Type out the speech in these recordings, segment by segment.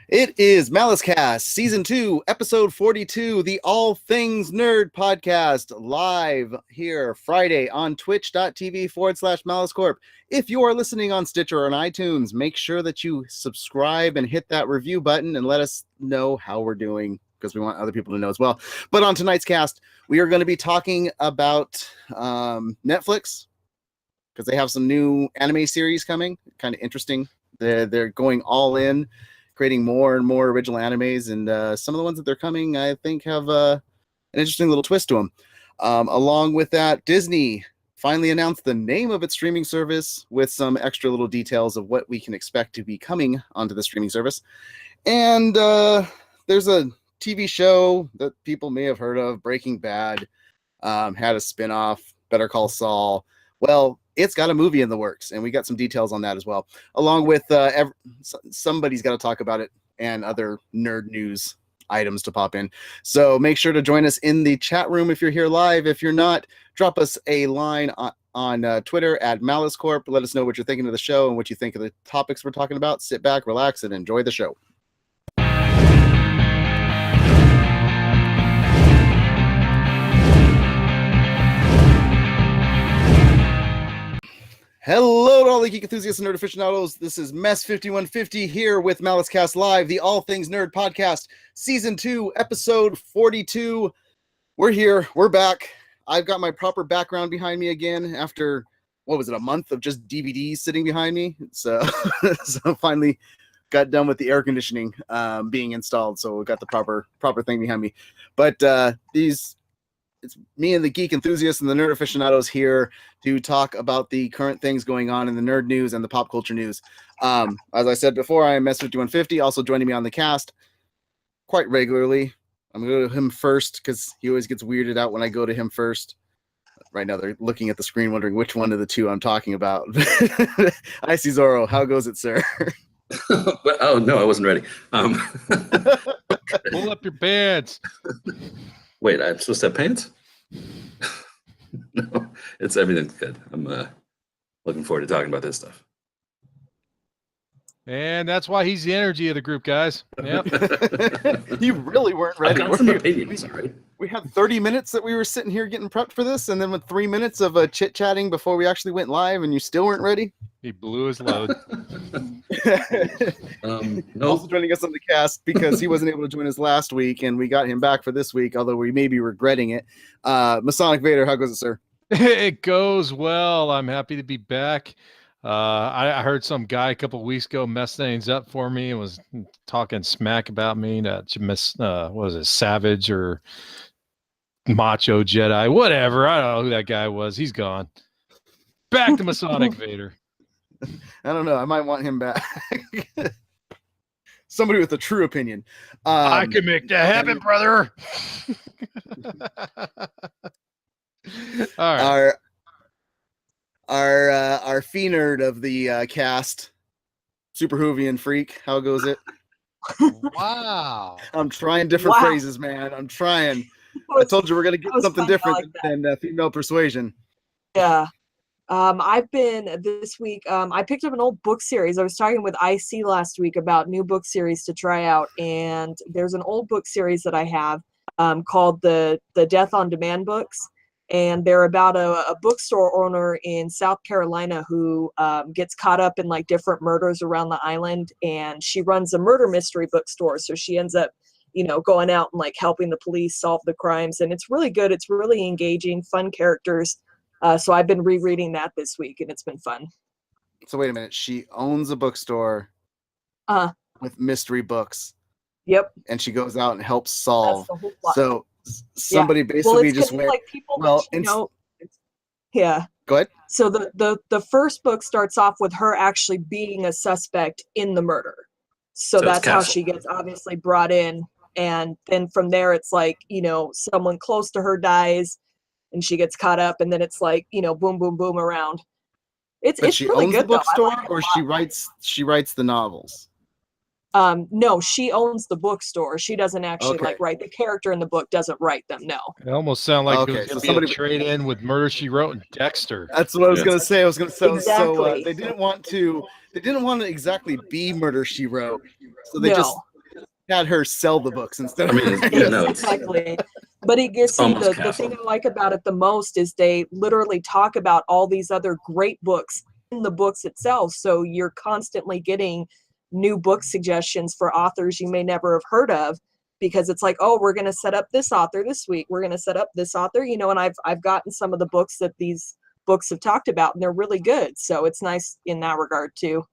It is MaliceCast, Season 2, Episode 42, the All Things Nerd Podcast, live here Friday on twitch.tv/MaliceCorp. If you are listening on Stitcher or on iTunes, make sure that you subscribe and hit that review button and let us know how we're doing, because we want other people to know as well. But on tonight's cast, we are going to be talking about Netflix, because they have some new anime series coming, kind of interesting. They're going all in, creating more and more original animes, and some of the ones that they're coming, I think, have an interesting little twist to them. Along with that, Disney finally announced the name of its streaming service with some extra little details of what we can expect to be coming onto the streaming service. And there's a TV show that people may have heard of, Breaking Bad, had a spinoff, Better Call Saul. Well, it's got a movie in the works, and we got some details on that as well, along with somebody's got to talk about it and other nerd news items to pop in. So make sure to join us in the chat room if you're here live. If you're not, drop us a line on Twitter at MaliceCorp. Let us know what you're thinking of the show and what you think of the topics we're talking about. Sit back, relax, and enjoy the show. Hello to all the geek enthusiasts and nerd aficionados. This is Mess 5150 here with MaliceCast Live, the All Things Nerd Podcast, Season 2, Episode 42. We're here. We're back. I've got my proper background behind me again after, what was it, a month of just DVDs sitting behind me. So finally got done with the air conditioning being installed, so we got the proper thing behind me. But it's me and the geek enthusiasts and the nerd aficionados here to talk about the current things going on in the nerd news and the pop culture news. As I said before, I am Mess5150, also joining me on the cast quite regularly. I'm going to go to him first because he always gets weirded out when I go to him first. Right now, they're looking at the screen wondering which one of the two I'm talking about. I see Zorro. How goes it, sir? Oh, no, I wasn't ready. Pull up your pants. Wait, I'm supposed to have pants? No, everything's good. I'm looking forward to talking about this stuff. And that's why he's the energy of the group, guys. Yep. You really weren't ready. I've got some opinions, all right? We had 30 minutes that we were sitting here getting prepped for this, and then with 3 minutes of chit-chatting before we actually went live, and you still weren't ready? He blew his load. No. Also joining us on the cast because he wasn't able to join us last week, and we got him back for this week, although we may be regretting it. Masonic Vader, how goes it, sir? It goes well. I'm happy to be back. I heard some guy a couple of weeks ago mess things up for me and was talking smack about me. What was it, Savage or Macho Jedi? Whatever. I don't know who that guy was. He's gone. Back to Masonic Vader. I don't know. I might want him back. Somebody with a true opinion. I can make that happen, brother. All right. Our fee nerd of the cast, Super Hoovian Freak. How goes it? Wow. I'm trying different phrases, man. I'm trying. I told you we're gonna get something different than female persuasion. Yeah. I've been this week. I picked up an old book series. I was talking with IC last week about new book series to try out, and there's an old book series that I have called the Death on Demand books. And they're about a bookstore owner in South Carolina who gets caught up in like different murders around the island, and she runs a murder mystery bookstore. So she ends up, going out and like helping the police solve the crimes. And it's really good. It's really engaging, fun characters. So I've been rereading that this week, and it's been fun. So wait a minute. She owns a bookstore with mystery books. Yep. And she goes out and helps solve. That's the whole plot. So somebody basically just went, like people yeah. Go ahead. So the first book starts off with her actually being a suspect in the murder. So that's how she gets obviously brought in. And then from there, it's like, someone close to her dies and she gets caught up, and then it's like, boom, boom, boom around. It's she really owns good. The bookstore, like or she writes the novels. No, she owns the bookstore. She doesn't actually write. The character in the book doesn't write them. No. It almost sounds like it was going to be a trade in with Murder She Wrote and Dexter. That's what I was going to say. Exactly. So they didn't want to exactly be Murder She Wrote. So they had her sell the books instead I of. mean, yeah, no, it's Exactly. But it gets you, almost the thing Castle. I like about it the most is they literally talk about all these other great books in the books itself. So you're constantly getting new book suggestions for authors you may never have heard of, because it's like, oh, we're going to set up this author this week. We're going to set up this author, you know, and I've gotten some of the books that these books have talked about, and they're really good. So it's nice in that regard too.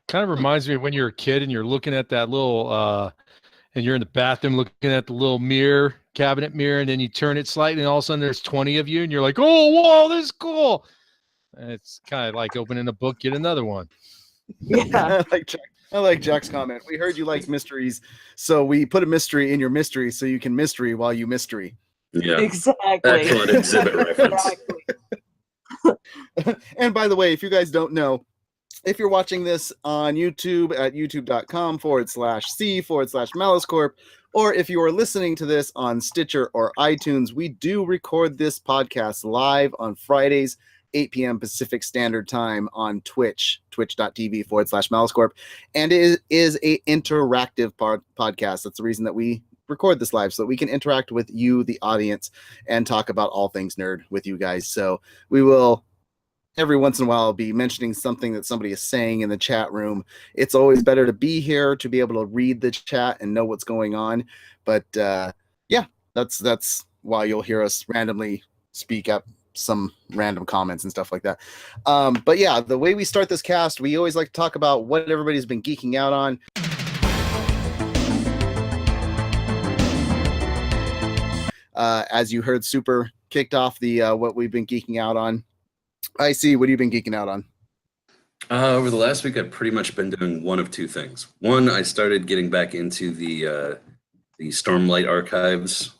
Kind of reminds me of when you're a kid and you're looking at that little and you're in the bathroom looking at the little mirror, cabinet mirror, and then you turn it slightly and all of a sudden there's 20 of you and you're like, oh, whoa, this is cool. And it's kind of like opening a book, get another one. Yeah. I like Jack's comment. We heard you liked mysteries, so we put a mystery in your mystery so you can mystery while you mystery. Yeah. Exactly. Excellent exhibit reference. Exactly. And by the way, if you guys don't know, if you're watching this on YouTube at youtube.com/C/MaliceCorp, or if you are listening to this on Stitcher or iTunes, we do record this podcast live on Fridays, 8 p.m. Pacific Standard Time on Twitch, twitch.tv/MaliceCorp. And it is a interactive podcast. That's the reason that we record this live, so that we can interact with you, the audience, and talk about all things nerd with you guys. So we will every once in a while be mentioning something that somebody is saying in the chat room. It's always better to be here to be able to read the chat and know what's going on. But yeah, that's why you'll hear us randomly speak up some random comments and stuff like that. But yeah, the way we start this cast, we always like to talk about what everybody's been geeking out on. As you heard, Super kicked off the what we've been geeking out on. I see. What have you been geeking out on? Over the last week, I've pretty much been doing one of two things. One, I started getting back into the Stormlight archives,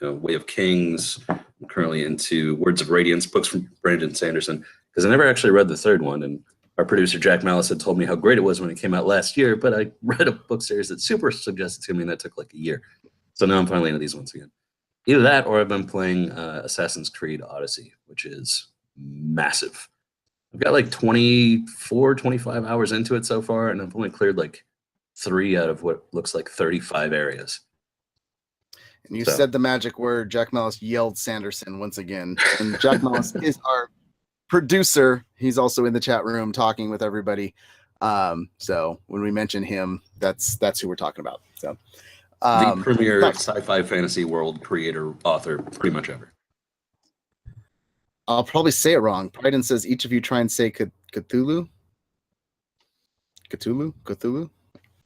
Way of Kings. I'm currently into Words of Radiance, books from Brandon Sanderson, because I never actually read the third one. And our producer, Jack Malice, had told me how great it was when it came out last year, but I read a book series that Super suggested to me, and that took like a year. So now I'm finally into these ones again. Either that, or I've been playing Assassin's Creed Odyssey, which is massive. I've got like 24, 25 hours into it so far, and I've only cleared like 3 out of what looks like 35 areas. And you said the magic word. Jack Malice yelled Sanderson once again. And Jack Malice is our producer. He's also in the chat room talking with everybody. So when we mention him, that's who we're talking about. So the premier sci-fi fantasy world creator, author, pretty much ever. I'll probably say it wrong. Bryden says each of you try and say Cthulhu. Cthulhu.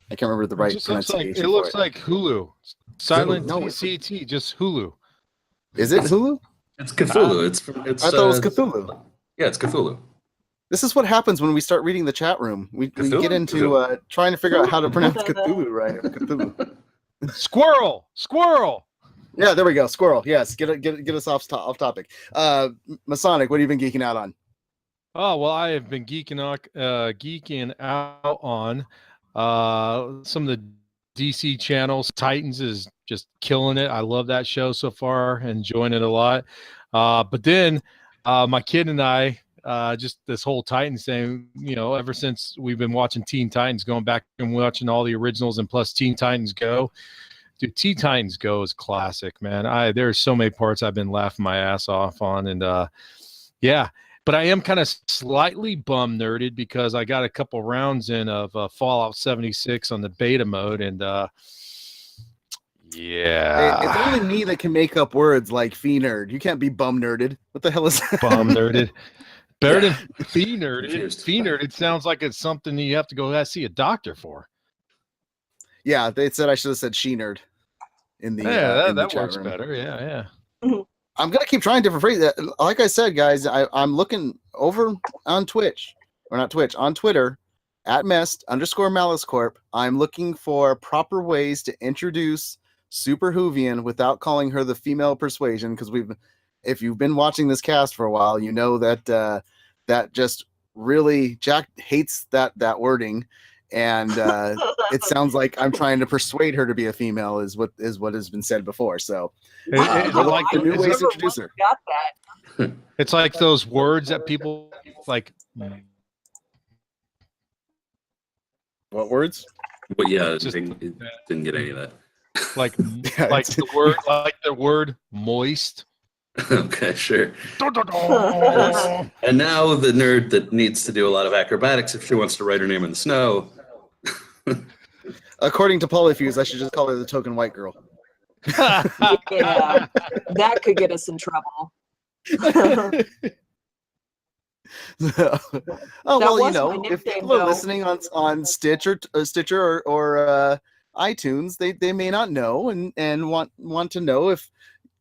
I can't remember the right pronunciation. It looks like Hulu. Silent No, CT, just Hulu. Is it Hulu? It's Cthulhu. I thought it was Cthulhu. Yeah, it's Cthulhu. This is what happens when we start reading the chat room. We get into trying to figure out how to pronounce Cthulhu right. Cthulhu. Squirrel. Yeah, there we go. Squirrel. Yes, get us off topic. Masonic, what have you been geeking out on? Oh well, I have been geeking out on some of the DC channels. Titans is just killing it. I love that show so far, enjoying it a lot. But then my kid and I, just this whole Titans thing, ever since we've been watching Teen Titans, going back and watching all the originals and plus Teen Titans Go. Dude, Teen Titans Go is classic, man. There's so many parts I've been laughing my ass off on, and yeah. But I am kind of slightly bum nerded because I got a couple rounds in of Fallout 76 on the beta mode, and yeah. Hey, it's only me that can make up words like fee nerd. You can't be bum nerded. What the hell is that? Bum nerded? Better than fee nerded. Fee nerded sounds like it's something you have to go see a doctor for. Yeah, they said I should have said she nerd. In the that works room. Better. Yeah. I'm gonna keep trying different phrases. Like I said, guys, I'm looking over on Twitch, or not Twitch, on Twitter at @mest_MaliceCorp. I'm looking for proper ways to introduce Super Hoovian without calling her the female persuasion, because if you've been watching this cast for a while, you know that that just really Jack hates that wording. And it sounds like I'm trying to persuade her to be a female is what has been said before. So like the new ways to introduce her. Got that. It's like those words that people like. What words? But yeah, Just it didn't get any of that. like Yeah, like the word moist. Okay, sure. And now the nerd that needs to do a lot of acrobatics if she wants to write her name in the snow. According to Polyfuse, I should just call her the token white girl. Yeah, that could get us in trouble. Oh well, was my if nickname, people are though. listening on Stitcher or iTunes, they may not know and want to know if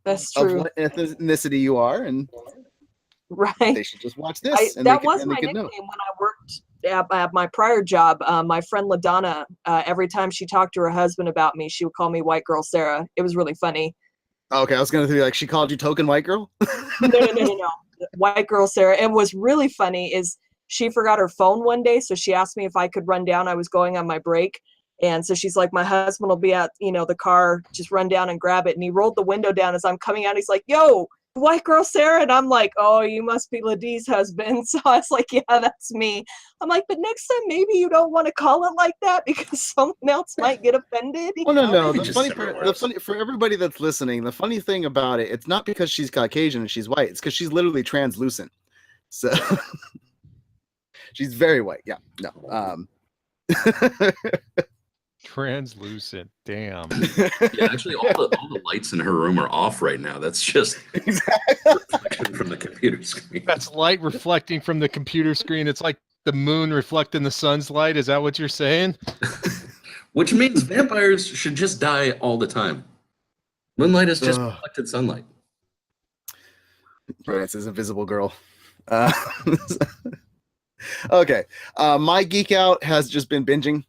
That's of true. what ethnicity you are, and Right. they should just watch this. That was my they could nickname know. when I worked at my prior job. My friend LaDonna, every time she talked to her husband about me, she would call me White Girl Sarah. It was really funny. Okay, I was gonna be like, she called you token white girl. No. White Girl Sarah. And what's really funny is she forgot her phone one day, so she asked me if I could run down. I was going on my break. And so she's like, my husband will be at, the car, just run down and grab it. And he rolled the window down as I'm coming out. He's like, yo, White Girl Sarah. And I'm like, oh, you must be Ladie's husband. So I was like, yeah, that's me. I'm like, but next time maybe you don't want to call it like that because someone else might get offended. Oh no. Maybe just The funny for everybody that's listening, the funny thing about it, it's not because she's Caucasian and she's white. It's because she's literally translucent. So she's very white. Yeah. No. Translucent. Damn. Yeah, actually, all the lights in her room are off right now. That's just reflection from the computer screen. That's light reflecting from the computer screen. It's like the moon reflecting the sun's light. Is that what you're saying? Which means vampires should just die all the time. Moonlight is just reflected sunlight. Frances, Invisible Girl. Okay. My geek out has just been binging.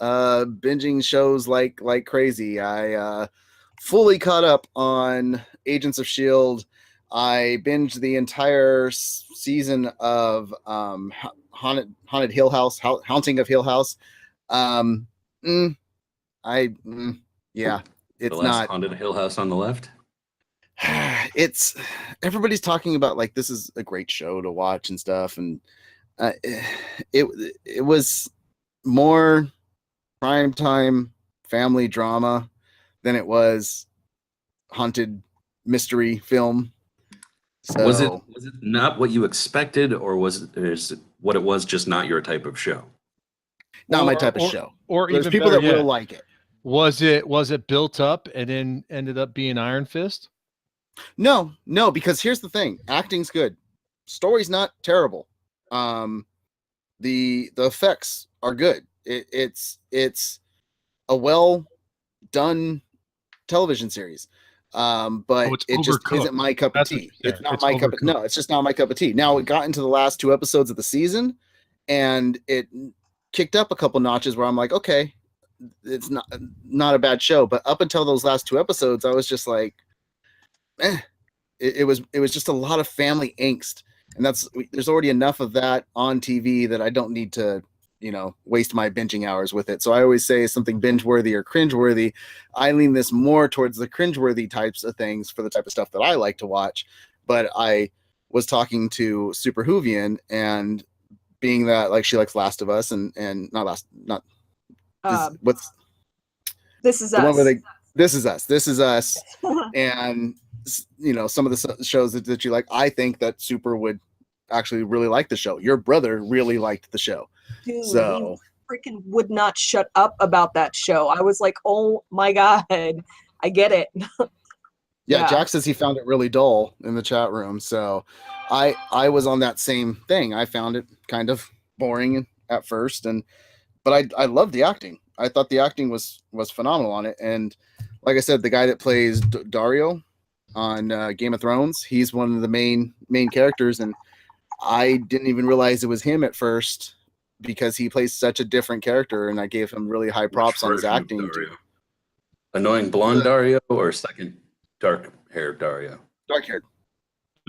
Binging shows like crazy. I fully caught up on Agents of S.H.I.E.L.D. I binged the entire season of Haunted Hill House, Haunting of Hill House. Yeah, it's The last not Haunted Hill House on the left. it's everybody's talking about like this is a great show to watch and stuff, and it was more primetime family drama than it was haunted mystery film. So Was it not what you expected, or is it what it was just not your type of show? not my type of show. Or There's even people better that yet, will like it. was it built up and then ended up being Iron Fist? No, because here's the thing: acting's good, story's not terrible. The effects are good. It's a well done television series. But it just overcooked. isn't my cup of That's what tea. you're It's saying. not It's my cup. overcooked. No, it's just not my cup of tea. Now it got into the last 2 episodes of the season, and it kicked up a couple notches where I'm like, okay, it's not a bad show. But up until those last 2 episodes, I was just like, it was just a lot of family angst, and there's already enough of that on TV that I don't need to waste my binging hours with it. So I always say something binge worthy or cringe worthy. I lean this more towards the cringe worthy types of things for the type of stuff that I like to watch. But I was talking to Super Hoovian, and being that like she likes Last of Us and what's This Is the one Us. where This Is Us, and some of the shows that you like. I think that Super would actually really like the show. Your brother really liked the show. Dude, So he freaking would not shut up about that show. I was like, oh my God, I get it. yeah, Jack says he found it really dull in the chat room. So I was on that same thing. I found it kind of boring at first, but I loved the acting. I thought the acting was phenomenal on it. And like I said, the guy that plays Dario on Game of Thrones, he's one of the main characters, and I didn't even realize it was him at first because he plays such a different character, and I gave him really high props on his Which version of acting. Dario? Annoying blonde Dario or second dark haired Dario? Dark haired.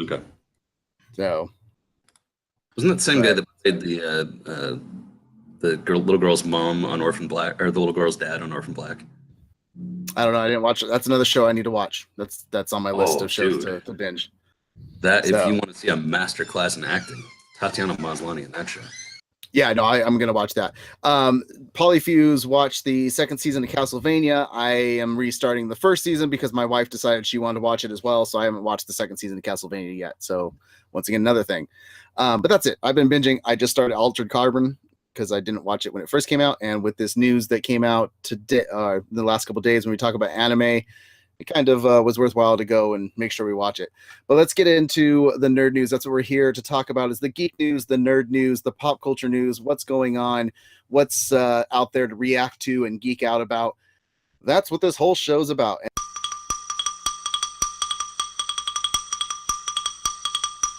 Okay. So Wasn't that the same guy that played the little girl's mom on Orphan Black, or the little girl's dad on Orphan Black? I don't know. I didn't watch it. That's another show I need to watch. That's on my list of shows dude. to binge. If So- you want to see a master class in acting, Tatiana Maslany in that show. Yeah, no, I'm gonna watch that. Polyfuse watched the second season of Castlevania. I am restarting the first season because my wife decided she wanted to watch it as well, so I haven't watched the second season of Castlevania yet. So once again, another thing. But that's it. I've been binging. I just started Altered Carbon because I didn't watch it when it first came out, and with this news that came out today, the last couple of days when we talk about anime, it kind of was worthwhile to go and make sure we watch it. But let's get into the nerd news. That's what we're here to talk about, is the geek news, the nerd news, the pop culture news, what's going on, what's out there to react to and geek out about. That's what this whole show's about.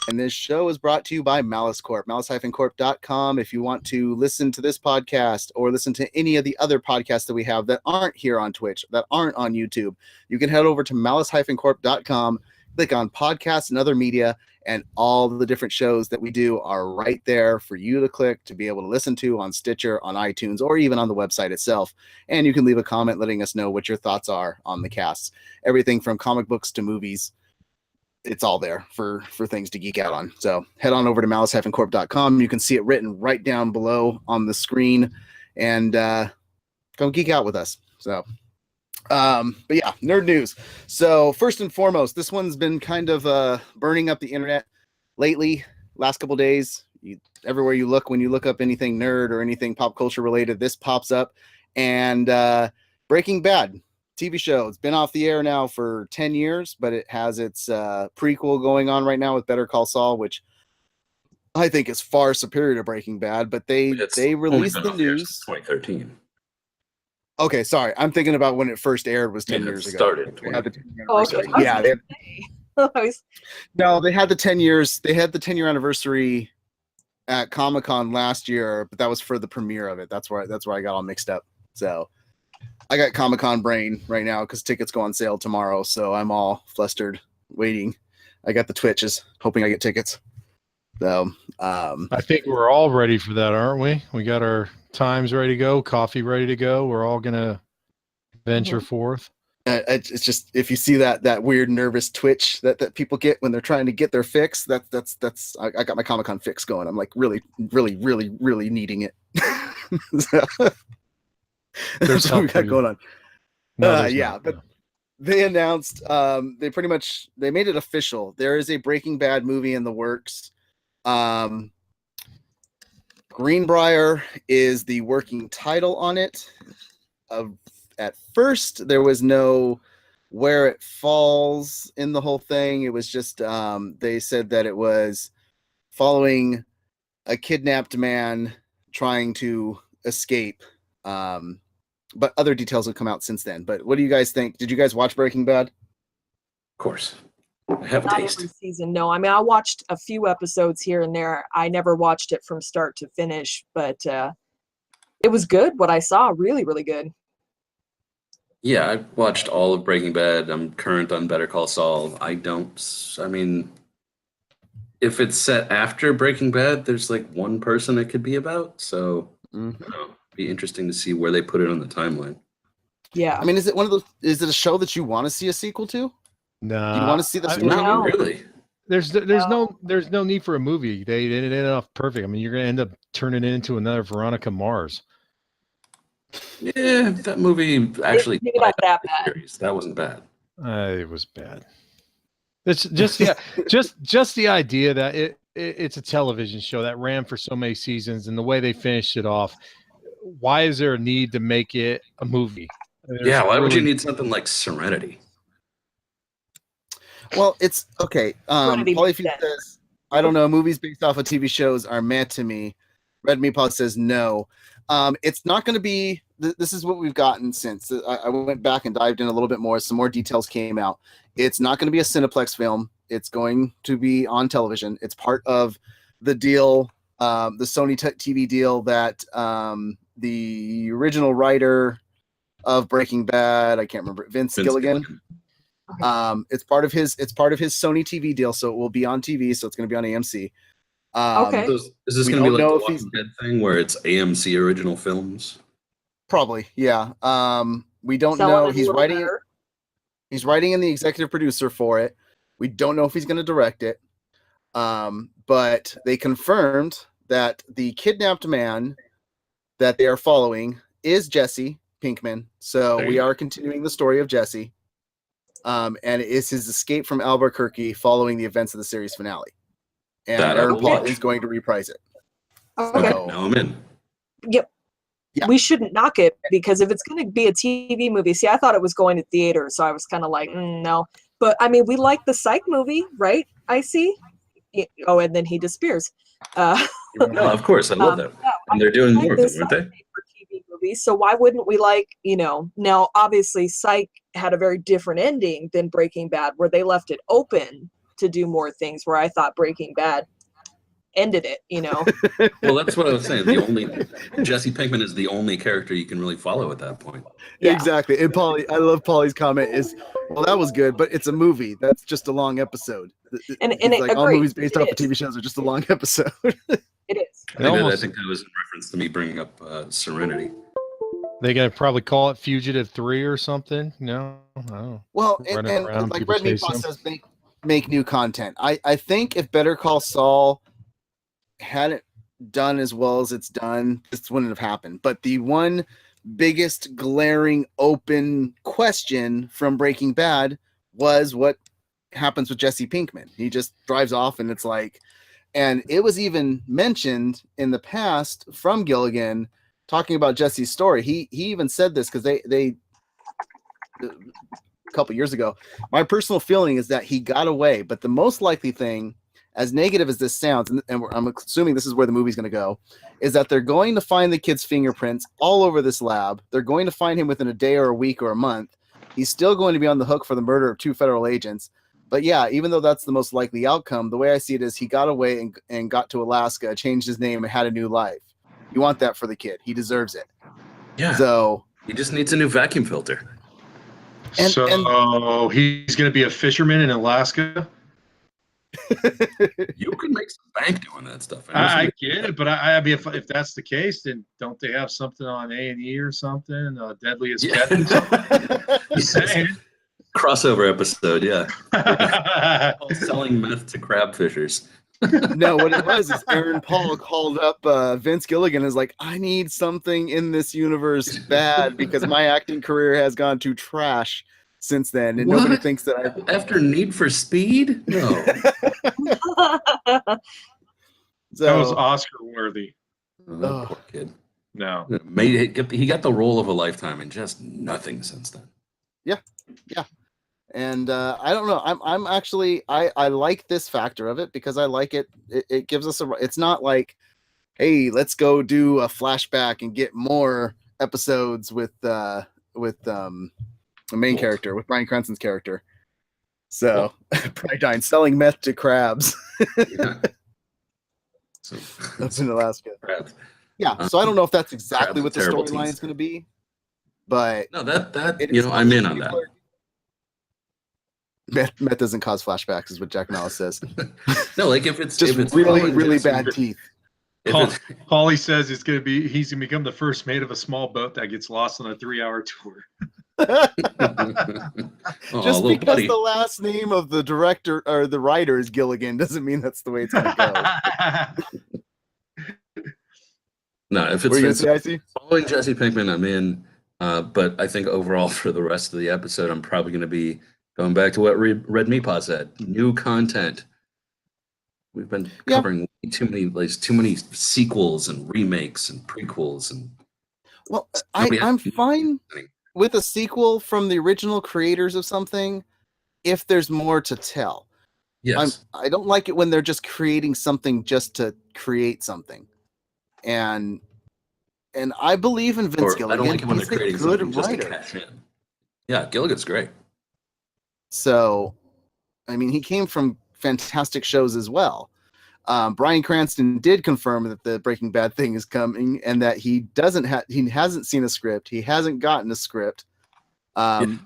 And this show is brought to you by Malice Corp, malice-corp.com. If you want to listen to this podcast or listen to any of the other podcasts that we have that aren't here on Twitch, that aren't on YouTube, you can head over to malice-corp.com, click on podcasts and other media, and all the different shows that we do are right there for you to click to be able to listen to on Stitcher, on iTunes, or even on the website itself. And you can leave a comment letting us know what your thoughts are on the casts. Everything from comic books to movies. It's all there for things to geek out on. So head on over to malice-corp.com. You can see it written right down below on the screen, and come geek out with us. So, but yeah, nerd news. So first and foremost, this one's been kind of burning up the internet lately. Last couple days, everywhere you look, when you look up anything nerd or anything pop culture related, this pops up. And Breaking Bad TV show. It's been off the air now for 10 years, but it has its prequel going on right now with Better Call Saul, which I think is far superior to Breaking Bad, but they released the news. 2013. Okay, sorry. I'm thinking about when it first aired was 10 years ago. Started. Yeah, they had the 10 years. They had the 10-year anniversary at Comic-Con last year, but that was for the premiere of it. That's where I got all mixed up. So I got Comic-Con brain right now because tickets go on sale tomorrow, so I'm all flustered, waiting. I got the twitches, hoping I get tickets. So I think we're all ready for that, aren't we? We got our times ready to go, coffee ready to go. We're all gonna venture forth. It's just, if you see that weird nervous twitch that people get when they're trying to get their fix, that's I got my Comic-Con fix going. I'm like really needing it. So, that's what we got going on. But they announced, they made it official. There is a Breaking Bad movie in the works. Greenbrier is the working title on it. At first, there was no where it falls in the whole thing. It was just, they said that it was following a kidnapped man trying to escape. But other details have come out since then. But what do you guys think? Did you guys watch Breaking Bad? Of course. I have a Not taste. every season, no. I mean, I watched a few episodes here and there. I never watched it from start to finish, but it was good. What I saw, really, really good. Yeah, I watched all of Breaking Bad. I'm current on Better Call Saul. I mean, if it's set after Breaking Bad, there's like one person it could be about. So, be interesting to see where they put it on the timeline. Yeah. I mean, is it a show that you want to see a sequel to? No. Do you want to see the story? Not really. There's no need for a movie. They did it off perfect. I mean, you're gonna end up turning it into another Veronica Mars. Yeah, that movie actually. Maybe not that bad. That wasn't bad. It was bad. It's just just the idea that it's a television show that ran for so many seasons, and the way they finished it off. Why is there a need to make it a movie? Why would you need something like Serenity? Well, it's okay. Polyfuse says, I don't know, movies based off of TV shows are meant to me. Red Meatball says no. It's not going to be, this is what we've gotten since. I went back and dived in a little bit more. Some more details came out. It's not going to be a Cineplex film. It's going to be on television. It's part of the deal, the Sony TV deal that the original writer of Breaking Bad, I can't remember, Vince Gilligan. It's part of his Sony TV deal, so it will be on TV. So it's going to be on AMC. Okay. So is this going to be like the Walking Dead thing where it's AMC original films? Probably, yeah. We don't know. He's writing in the executive producer for it. We don't know if he's going to direct it. But they confirmed that the kidnapped man that they are following is Jesse Pinkman. So we are continuing the story of Jesse. And it's his escape from Albuquerque following the events of the series finale. And Aaron Paul is going to reprise it. Okay. So, Now I'm in. Yep. Yeah. We shouldn't knock it, because if it's going to be a TV movie, see, I thought it was going to theater, so I was kind of like, no. But I mean, we like the Psych movie, right? I see. Oh, and then he disappears. No, of course, I love that. And they're doing more of them, aren't they? For TV movies, so why wouldn't we like, now obviously Psych had a very different ending than Breaking Bad, where they left it open to do more things, where I thought Breaking Bad ended it, Well, that's what I was saying. Jesse Pinkman is the only character you can really follow at that point. Yeah. Exactly. And Paulie, I love Paulie's comment is, well, that was good, but it's a movie. That's just a long episode. And like all movies based off of TV shows are just a long episode. It is. I think that was in reference to me bringing up Serenity. They gotta probably call it Fugitive 3 or something. No, I don't know. Well, and like Red Meat Boss says, make new content. I think if Better Call Saul hadn't done as well as it's done, this wouldn't have happened. But the one biggest glaring open question from Breaking Bad was what happens with Jesse Pinkman. He just drives off, and it's like, and it was even mentioned in the past from Gilligan talking about Jesse's story. He even said this because they a couple years ago. My personal feeling is that he got away, but the most likely thing, as negative as this sounds, and I'm assuming this is where the movie's going to go, is that they're going to find the kid's fingerprints all over this lab. They're going to find him within a day or a week or a month. He's still going to be on the hook for the murder of 2 federal agents. But yeah, even though that's the most likely outcome, the way I see it is he got away and got to Alaska, changed his name, and had a new life. You want that for the kid. He deserves it. Yeah. So he just needs a new vacuum filter. So he's going to be a fisherman in Alaska? You can make some bank doing that stuff. I get it, but I mean, if that's the case, then don't they have something on A&E or something? Deadliest Catch? Just saying. Crossover episode, yeah. Selling meth to crab fishers. No, what it was is Aaron Paul called up Vince Gilligan and is like, I need something in this universe bad because my acting career has gone to trash since then, and nobody thinks that I. After Need for Speed? No. That was Oscar worthy. Oh, poor kid. No. He got the role of a lifetime and just nothing since then. Yeah. And I don't know. I'm actually I like this factor of it because I like it. It gives us it's not like, hey, let's go do a flashback and get more episodes with the main character, with Bryan Cranston's character. So Brydine selling meth to crabs. Yeah. So, that's in Alaska. Crabs. Yeah. So I don't know if that's exactly what the terrible storyline is going to be, but no, I'm in on that. Meth doesn't cause flashbacks, is what Jack Malice says. No, like if it's really bad teeth. Paulie says he's gonna become the first mate of a small boat that gets lost on a 3-hour tour. Just because the last name of the director or the writer is Gilligan doesn't mean that's the way it's gonna go. No, if it's following Jesse Pinkman, I'm in. But I think overall for the rest of the episode, I'm probably going to be going back to what Red Meat Paw said. New content. We've been covering too many sequels and remakes and prequels and. Well, I'm fine with a sequel from the original creators of something if there's more to tell. Yes. I don't like it when they're just creating something just to create something. And I believe in Vince Gilligan. I don't like it when they're creating something just writer. to cash in. Yeah, Gilligan's great. So, I mean, he came from fantastic shows as well. Bryan Cranston did confirm that the Breaking Bad thing is coming, and that he hasn't seen a script. He hasn't gotten a script. Well,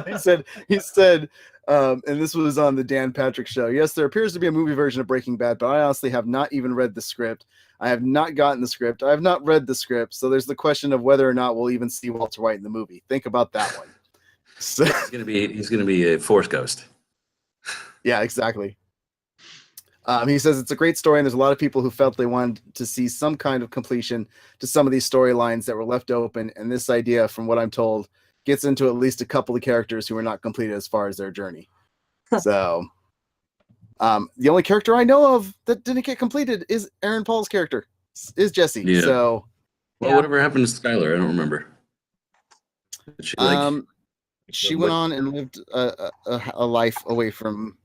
he said, and this was on the Dan Patrick show. Yes, there appears to be a movie version of Breaking Bad, but I honestly have not even read the script. I have not gotten the script. I have not read the script. So there's the question of whether or not we'll even see Walter White in the movie. Think about that one. So he's gonna be a Force ghost. Yeah, exactly. He says it's a great story, and there's a lot of people who felt they wanted to see some kind of completion to some of these storylines that were left open. And this idea, from what I'm told, gets into at least a couple of characters who are not completed as far as their journey. So, the only character I know of that didn't get completed is Aaron Paul's character, is Jesse. Yeah. So, Well, whatever happened to Skylar? I don't remember. Did she she went on and lived a life away from,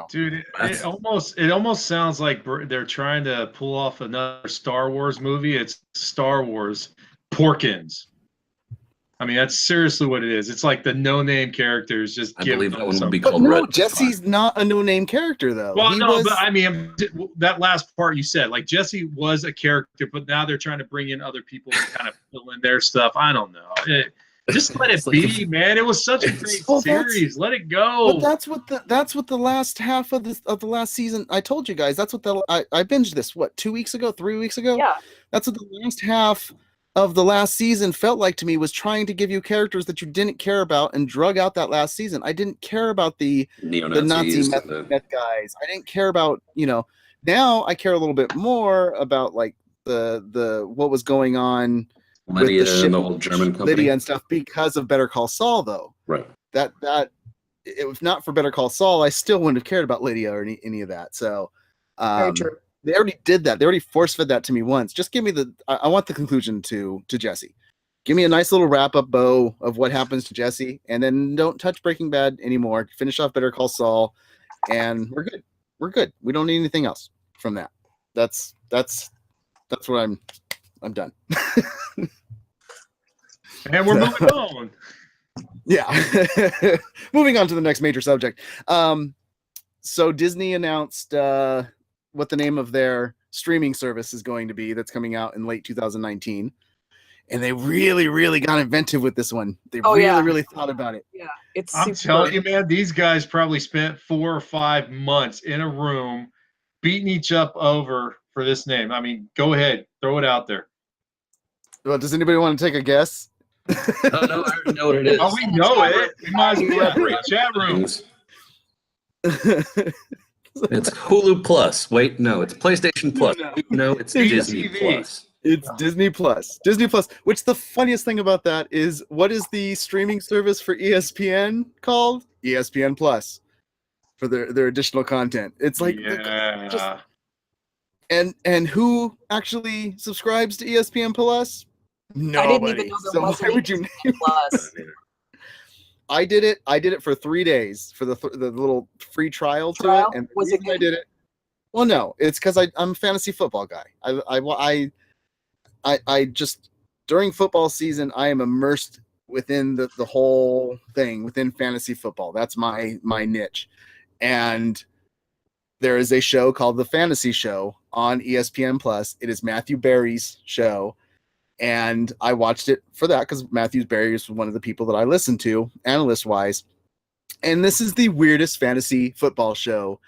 Dude, it almost sounds like they're trying to pull off another Star Wars movie. It's Star Wars Porkins. I mean, that's seriously what it is. It's like the no-name characters just I give believe them that one would some. be But called no, Red. Jesse's not a no-name character, though. Well, He no, was- but I mean, that last part you said, like Jesse was a character, but now they're trying to bring in other people to kind of fill in their stuff. I don't know. Just let it be, man. It was such a great series. Let it go. But that's what the last half of the last season. I told you guys that's what I binged this 2 weeks ago, 3 weeks ago. Yeah. That's what the last half of the last season felt like to me, was trying to give you characters that you didn't care about and drug out that last season. I didn't care about the Nazi meth guys. I didn't care about, now I care a little bit more about like the what was going on Lydia with the ship, and the whole German company. Lydia and stuff, because of Better Call Saul, though. Right. That if not for Better Call Saul, I still wouldn't have cared about Lydia or any of that. So Very true. they already did that. They already force-fed that to me once. Just give me I want the conclusion to Jesse. Give me a nice little wrap-up bow of what happens to Jesse, and then don't touch Breaking Bad anymore. Finish off Better Call Saul, and we're good. We're good. We don't need anything else from that. That's what I'm done. And we're moving on. Yeah. Moving on to the next major subject. So Disney announced what the name of their streaming service is going to be that's coming out in late 2019. And they really, really got inventive with this one. They really thought about it. Yeah. It's I'm telling you, man, these guys probably spent 4 or 5 months in a room beating each up over for this name. I mean, go ahead, throw it out there. Well, does anybody want to take a guess? No, I already know what it is. Oh, we know it. We might as well elaborate. Chat rooms. It's Hulu Plus. Wait, no, it's PlayStation Plus. No, it's Disney TV. Plus. It's Disney Plus. Disney Plus, which the funniest thing about that is, what is the streaming service for ESPN called? ESPN Plus, for their additional content. It's like, and who actually subscribes to ESPN Plus? Nobody. I didn't even know there was why would you name Plus. I did it for 3 days for the little free trial to it. And was it good? I did it. Well, no, it's because I'm a fantasy football guy. I just, during football season, I am immersed within the whole thing within fantasy football. That's my niche. And there is a show called The Fantasy Show on ESPN Plus. It is Matthew Berry's show. And I watched it for that because Matthew Berry is one of the people that I listen to, analyst-wise. And this is the weirdest fantasy football show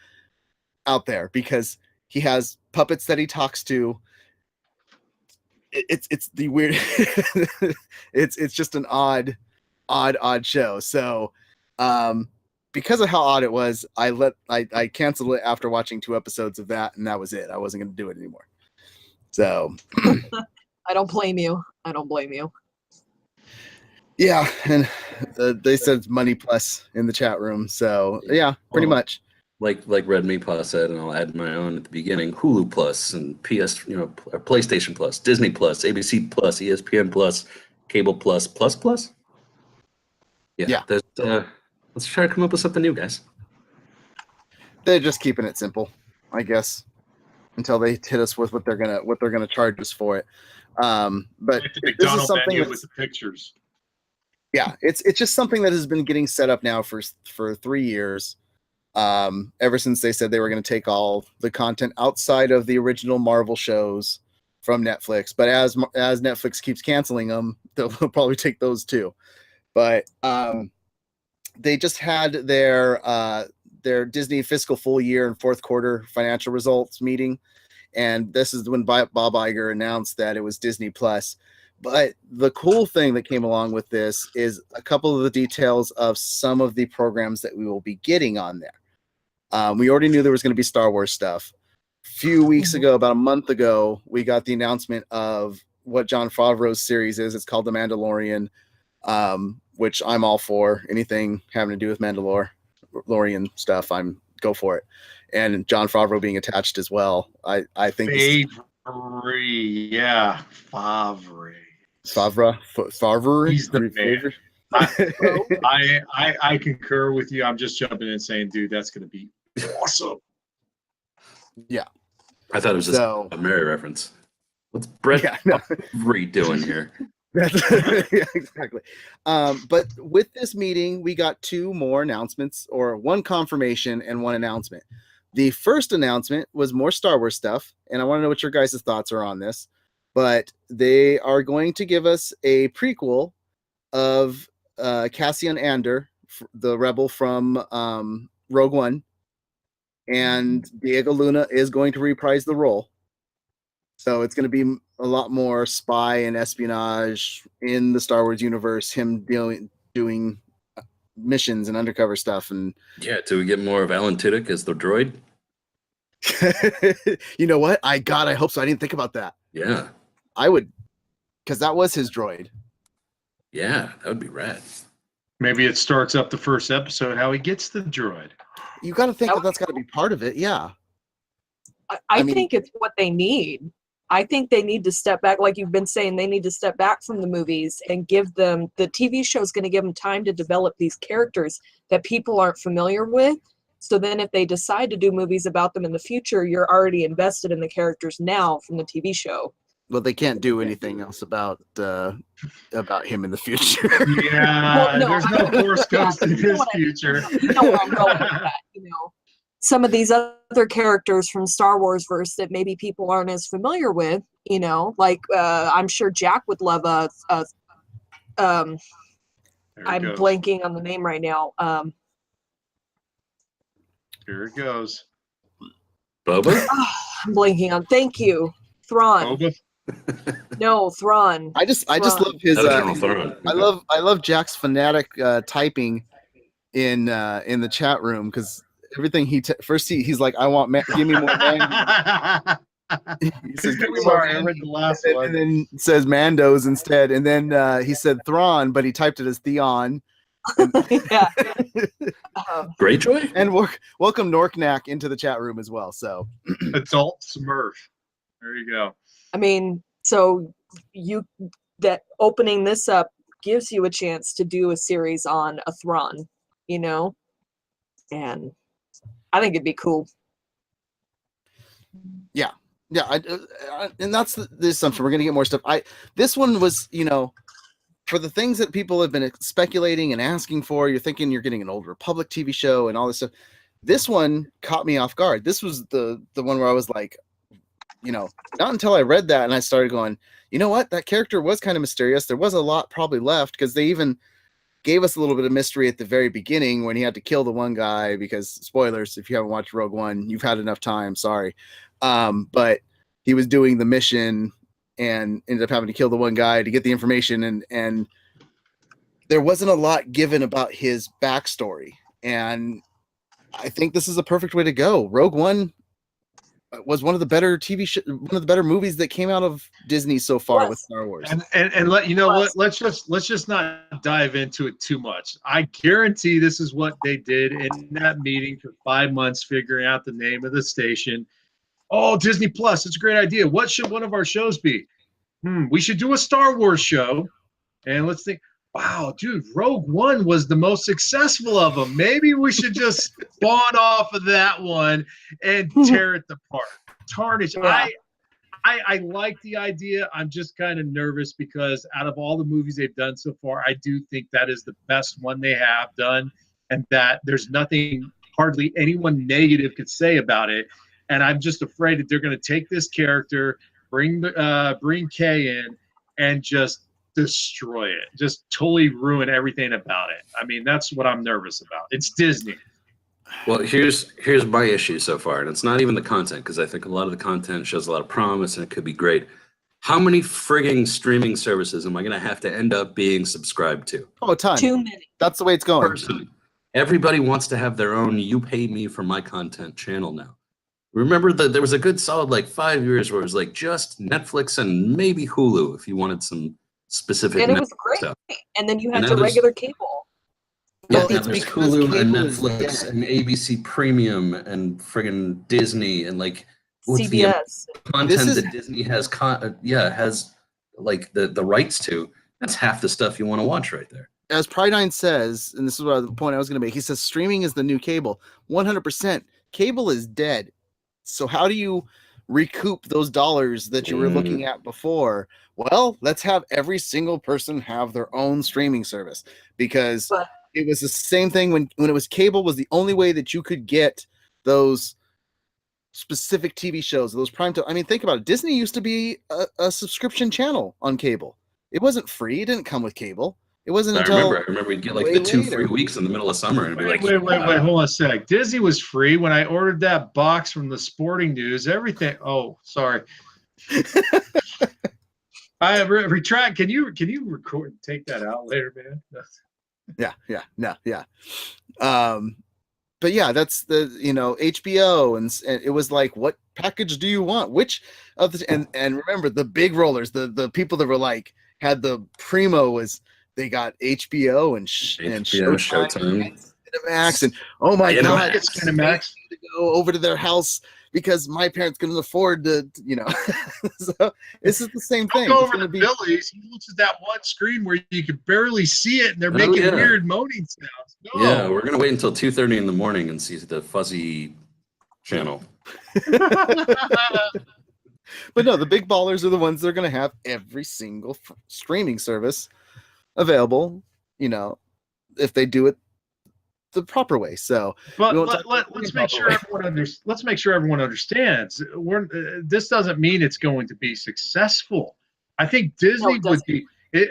out there because he has puppets that he talks to. It's the weird. it's just an odd show. So, because of how odd it was, I canceled it after watching 2 episodes of that, and that was it. I wasn't going to do it anymore. So. I don't blame you. Yeah, and they said money plus in the chat room. So yeah, pretty much. Like Red Meatpaw said, and I'll add my own at the beginning: Hulu Plus and PlayStation Plus, Disney Plus, ABC Plus, ESPN Plus, Cable Plus. Yeah. Let's try to come up with something new, guys. They're just keeping it simple, I guess, until they hit us with what they're gonna charge us for it. But this is something with the pictures. Yeah, it's just something that has been getting set up now for 3 years. Ever since they said they were going to take all the content outside of the original Marvel shows from Netflix, but as Netflix keeps canceling them, they'll probably take those too. But they just had their Disney fiscal full year and fourth quarter financial results meeting. And this is when Bob Iger announced that it was Disney Plus. But the cool thing that came along with this is a couple of the details of some of the programs that we will be getting on there. We already knew there was going to be Star Wars stuff. A few weeks ago, about a month ago, we got the announcement of what Jon Favreau's series is. It's called The Mandalorian, which I'm all for. Anything having to do with Mandalorian stuff, go for it. And Jon Favreau being attached as well. I think yeah, Favre. He's the man. I concur with you. I'm just jumping in and saying, dude, that's going to be awesome. Yeah. I thought it was just a Mary reference. What's Brett doing here? Yeah, exactly. But with this meeting, we got two more announcements, or one confirmation and one announcement. The first announcement was more Star Wars stuff, and I want to know what your guys' thoughts are on this. But they are going to give us a prequel of Cassian Andor, the rebel from Rogue One, and Diego Luna is going to reprise the role. So it's going to be a lot more spy and espionage in the Star Wars universe, him doing missions and undercover stuff. And yeah, do we get more of Alan Tudyk as the droid? You know what? I hope so. I didn't think about that. Yeah. I would, because that was his droid. Yeah, that would be rad. Maybe it starts up the first episode how he gets the droid. You got to think that's got to be part of it. Yeah. I think it's what they need. I think they need to step back, like you've been saying, they need to step back from the movies and give them, the TV show is going to give them time to develop these characters that people aren't familiar with. So then if they decide to do movies about them in the future, you're already invested in the characters now from the TV show. Well, they can't do anything else about him in the future. Yeah, well, no, there's no Force Ghost in his future. You know where I'm going with that, Some of these other characters from Star Wars verse that maybe people aren't as familiar with, like I'm sure Jack would love I'm blanking on the name right now. Here it goes. Boba? I'm blanking on. Thank you, Thrawn. Boba? No, Thrawn. I just love his. Thrawn. I love Jack's fanatic typing in the chat room, because everything he's like, I want give me more Mando. He says, give me more I read the last one. And then says Mandos instead, and then he said Thrawn, but he typed it as Theon. Yeah. Greyjoy? And welcome Norknack into the chat room as well. So Adult Smurf. There you go. I mean, so that opening this up gives you a chance to do a series on a Thrawn, and I think it'd be cool. Yeah, and that's the assumption. We're gonna get more stuff. This one was, for the things that people have been speculating and asking for. You're thinking you're getting an Old Republic TV show and all this stuff. This one caught me off guard. This was the one where I was like, not until I read that and I started going, you know what? That character was kind of mysterious. There was a lot probably left, because they even gave us a little bit of mystery at the very beginning when he had to kill the one guy, because spoilers, if you haven't watched Rogue One, you've had enough time. Sorry. But he was doing the mission and ended up having to kill the one guy to get the information. And there wasn't a lot given about his backstory. And I think this is a perfect way to go. Rogue One was one of the better one of the better movies that came out of Disney so far with Star Wars. And let's just not dive into it too much. I guarantee this is what they did in that meeting for 5 months, figuring out the name of the station. Oh, Disney Plus, it's a great idea. What should one of our shows be? We should do a Star Wars show. And let's think, wow, dude, Rogue One was the most successful of them. Maybe we should just spawn off of that one and tear it apart. Tarnish. Yeah. I like the idea. I'm just kind of nervous because out of all the movies they've done so far, I do think that is the best one they have done, and that there's nothing hardly anyone negative could say about it. And I'm just afraid that they're going to take this character, bring Kay in, and just destroy it, just totally ruin everything about it. I mean, that's what I'm nervous about. It's Disney. Well, here's my issue so far, and it's not even the content, because I think a lot of the content shows a lot of promise and it could be great. How many frigging streaming services am I going to have to end up being subscribed to? Oh, a ton. Too many. That's the way it's going. Person. Everybody wants to have their own "you pay me for my content" channel now. Remember that there was a good solid like 5 years where it was like just Netflix and maybe Hulu if you wanted some specific And it was Netflix great. stuff. And then you And had now your there's- regular cable. Yeah, Well, now it's there's because Hulu and cable is Netflix dead. and ABC Premium and friggin' Disney and like what's the CBS. content is- that Disney has has like the rights to. That's half the stuff you want to watch right there. As Pride9 says, and this is what the point I was going to make, he says streaming is the new cable. 100%. Cable is dead. So how do you recoup those dollars that you were looking at before? Well, let's have every single person have their own streaming service, because But it was the same thing when it was cable was the only way that you could get those specific TV shows, those prime time. I mean, think about it. Disney used to be a subscription channel on cable. It wasn't free. It didn't come with cable. It wasn't I until remember we'd get like way the 2 later. free weeks in the middle of summer and it'd be Wait, like, hold on a sec. Disney was free when I ordered that box from the Sporting News. Everything. Oh, sorry. I retract. Can you record and take that out later, man? Yeah. But yeah, that's the HBO and it was like, what package do you want? Which of the and remember the big rollers, the people that were like had the primo was they got HBO and Showtime. and Cinemax and oh my god, It's Cinemax. to go over to their house because my parents couldn't afford to, so this is the same Don't thing. go It's over gonna to be- Billy's. He looks at that one screen where you can barely see it, and they're Oh, making yeah. weird moaning sounds. No. Yeah, we're gonna wait until 2:30 in the morning and see the fuzzy channel. But no, the big ballers are the ones that are going to have every single streaming service available, if they do it the proper way. So, But we won't talk let's about make the sure way. let's make sure everyone understands. This doesn't mean it's going to be successful. I think Disney it would be.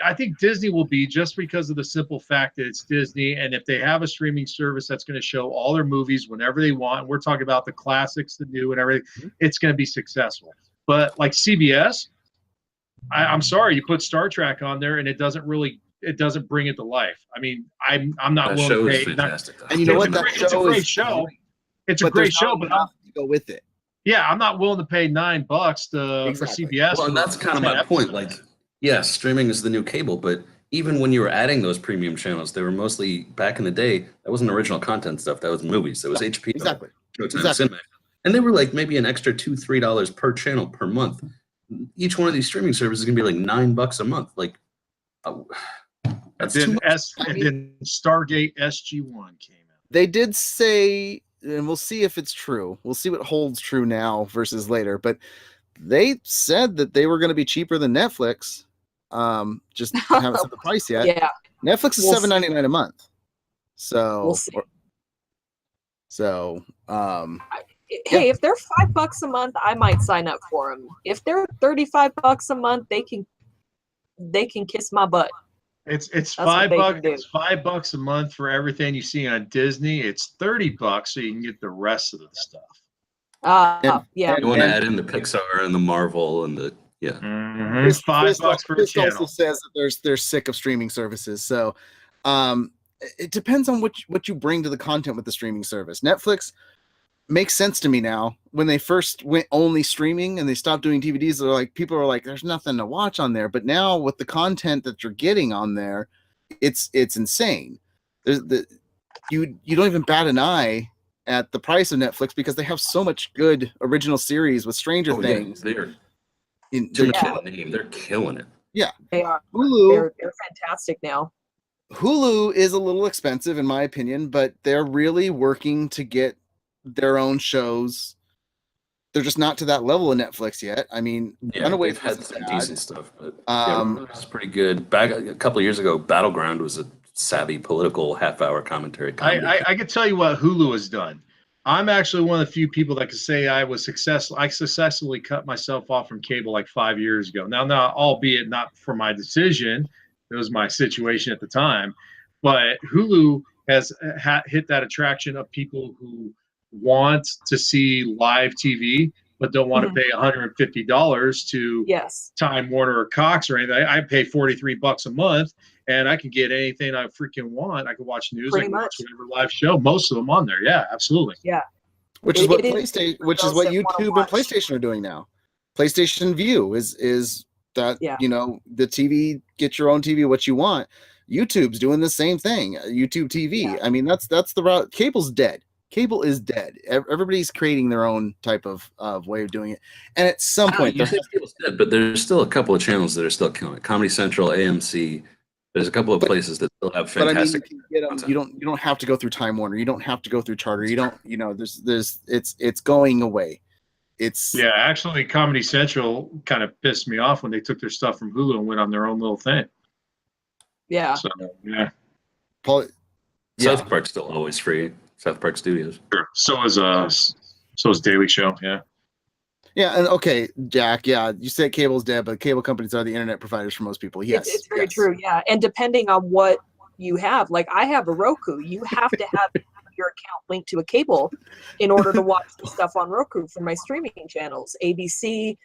I think Disney will be, just because of the simple fact that it's Disney, and if they have a streaming service that's going to show all their movies whenever they want, and we're talking about the classics, the new, and everything, it's going to be successful. But like CBS, I'm sorry, you put Star Trek on there, and it doesn't bring it to life. I mean, I'm not That willing show to is pay. fantastic. And you know what? It's a great show. It's a great show, but enough to go with it. yeah, I'm not willing to pay $9 for Exactly. CBS. Well, and that's kind of my point. Like, yeah, streaming is the new cable, but even when you were adding those premium channels, they were mostly, back in the day, that wasn't original content stuff. That was movies. That was HBO, Exactly. Showtime, Exactly. Cinemax. And they were like maybe an extra $2-3 per channel per month. Each one of these streaming services is gonna be like $9 a month. Like, that's too much. And then Stargate SG-1 came out. They did say, and we'll see if it's true. We'll see what holds true now versus later. But they said that they were going to be cheaper than Netflix. Just haven't said the price yet. yeah, Netflix is We'll $7.99 a month. So, we'll see. Hey, if they're $5 a month, I might sign up for them. If they're $35 a month, they can kiss my butt. It's That's $5. what they can do. It's $5 a month for everything you see on Disney. It's $30 so you can get the rest of the stuff. Yeah. You want to add in the Pixar and the Marvel and the It's $5 per Chris channel. also says that they're sick of streaming services. So, it depends on what you bring to the content with the streaming service. Netflix makes sense to me now. When they first went only streaming and they stopped doing DVDs, they're like, people are like, there's nothing to watch on there. But now with the content that you're getting on there, it's insane. You don't even bat an eye at the price of Netflix because they have so much good original series with Stranger Things. Yeah, they're killing it. Yeah, They are. Hulu. They're fantastic now. Hulu is a little expensive in my opinion, but they're really working to get their own shows. They're just not to that level of Netflix yet. I mean, Runaways they've had wasn't some bad. decent stuff, but Runaways is pretty good. Back a couple of years ago, Battleground was a savvy political half-hour commentary. I can tell you what Hulu has done. I'm actually one of the few people that can say I was successful. I successfully cut myself off from cable like 5 years ago. Now, albeit not for my decision, it was my situation at the time. But Hulu has hit that attraction of people who want to see live TV but don't want to pay $150 to Time Warner or Cox or anything. I pay $43 a month, and I can get anything I freaking want. I can watch news, I can watch whatever live show. Most of them on there, yeah, absolutely. Yeah, which is what PlayStation, which is what YouTube and PlayStation are doing now. PlayStation View is that the TV, get your own TV, what you want. YouTube's doing the same thing. YouTube TV. Yeah. I mean, that's the route. Cable's dead. Cable is dead. Everybody's creating their own type of way of doing it. And at some point, cable's dead, but there's still a couple of channels that are still killing it. Comedy Central, AMC. There's a couple of places that still have fantastic. But I mean, you don't have to go through Time Warner. You don't have to go through Charter. You don't. It's going away. Actually, Comedy Central kind of pissed me off when they took their stuff from Hulu and went on their own little thing. Yeah. So, yeah. South Park's still always free. South Park Studios. Sure. So is Daily Show. Yeah. Yeah, and okay, Jack. Yeah, you said cable's dead, but cable companies are the internet providers for most people. Yes, it's very true. Yeah, and depending on what you have, like I have a Roku, you have to have your account linked to a cable in order to watch the stuff on Roku for my streaming channels. ABC,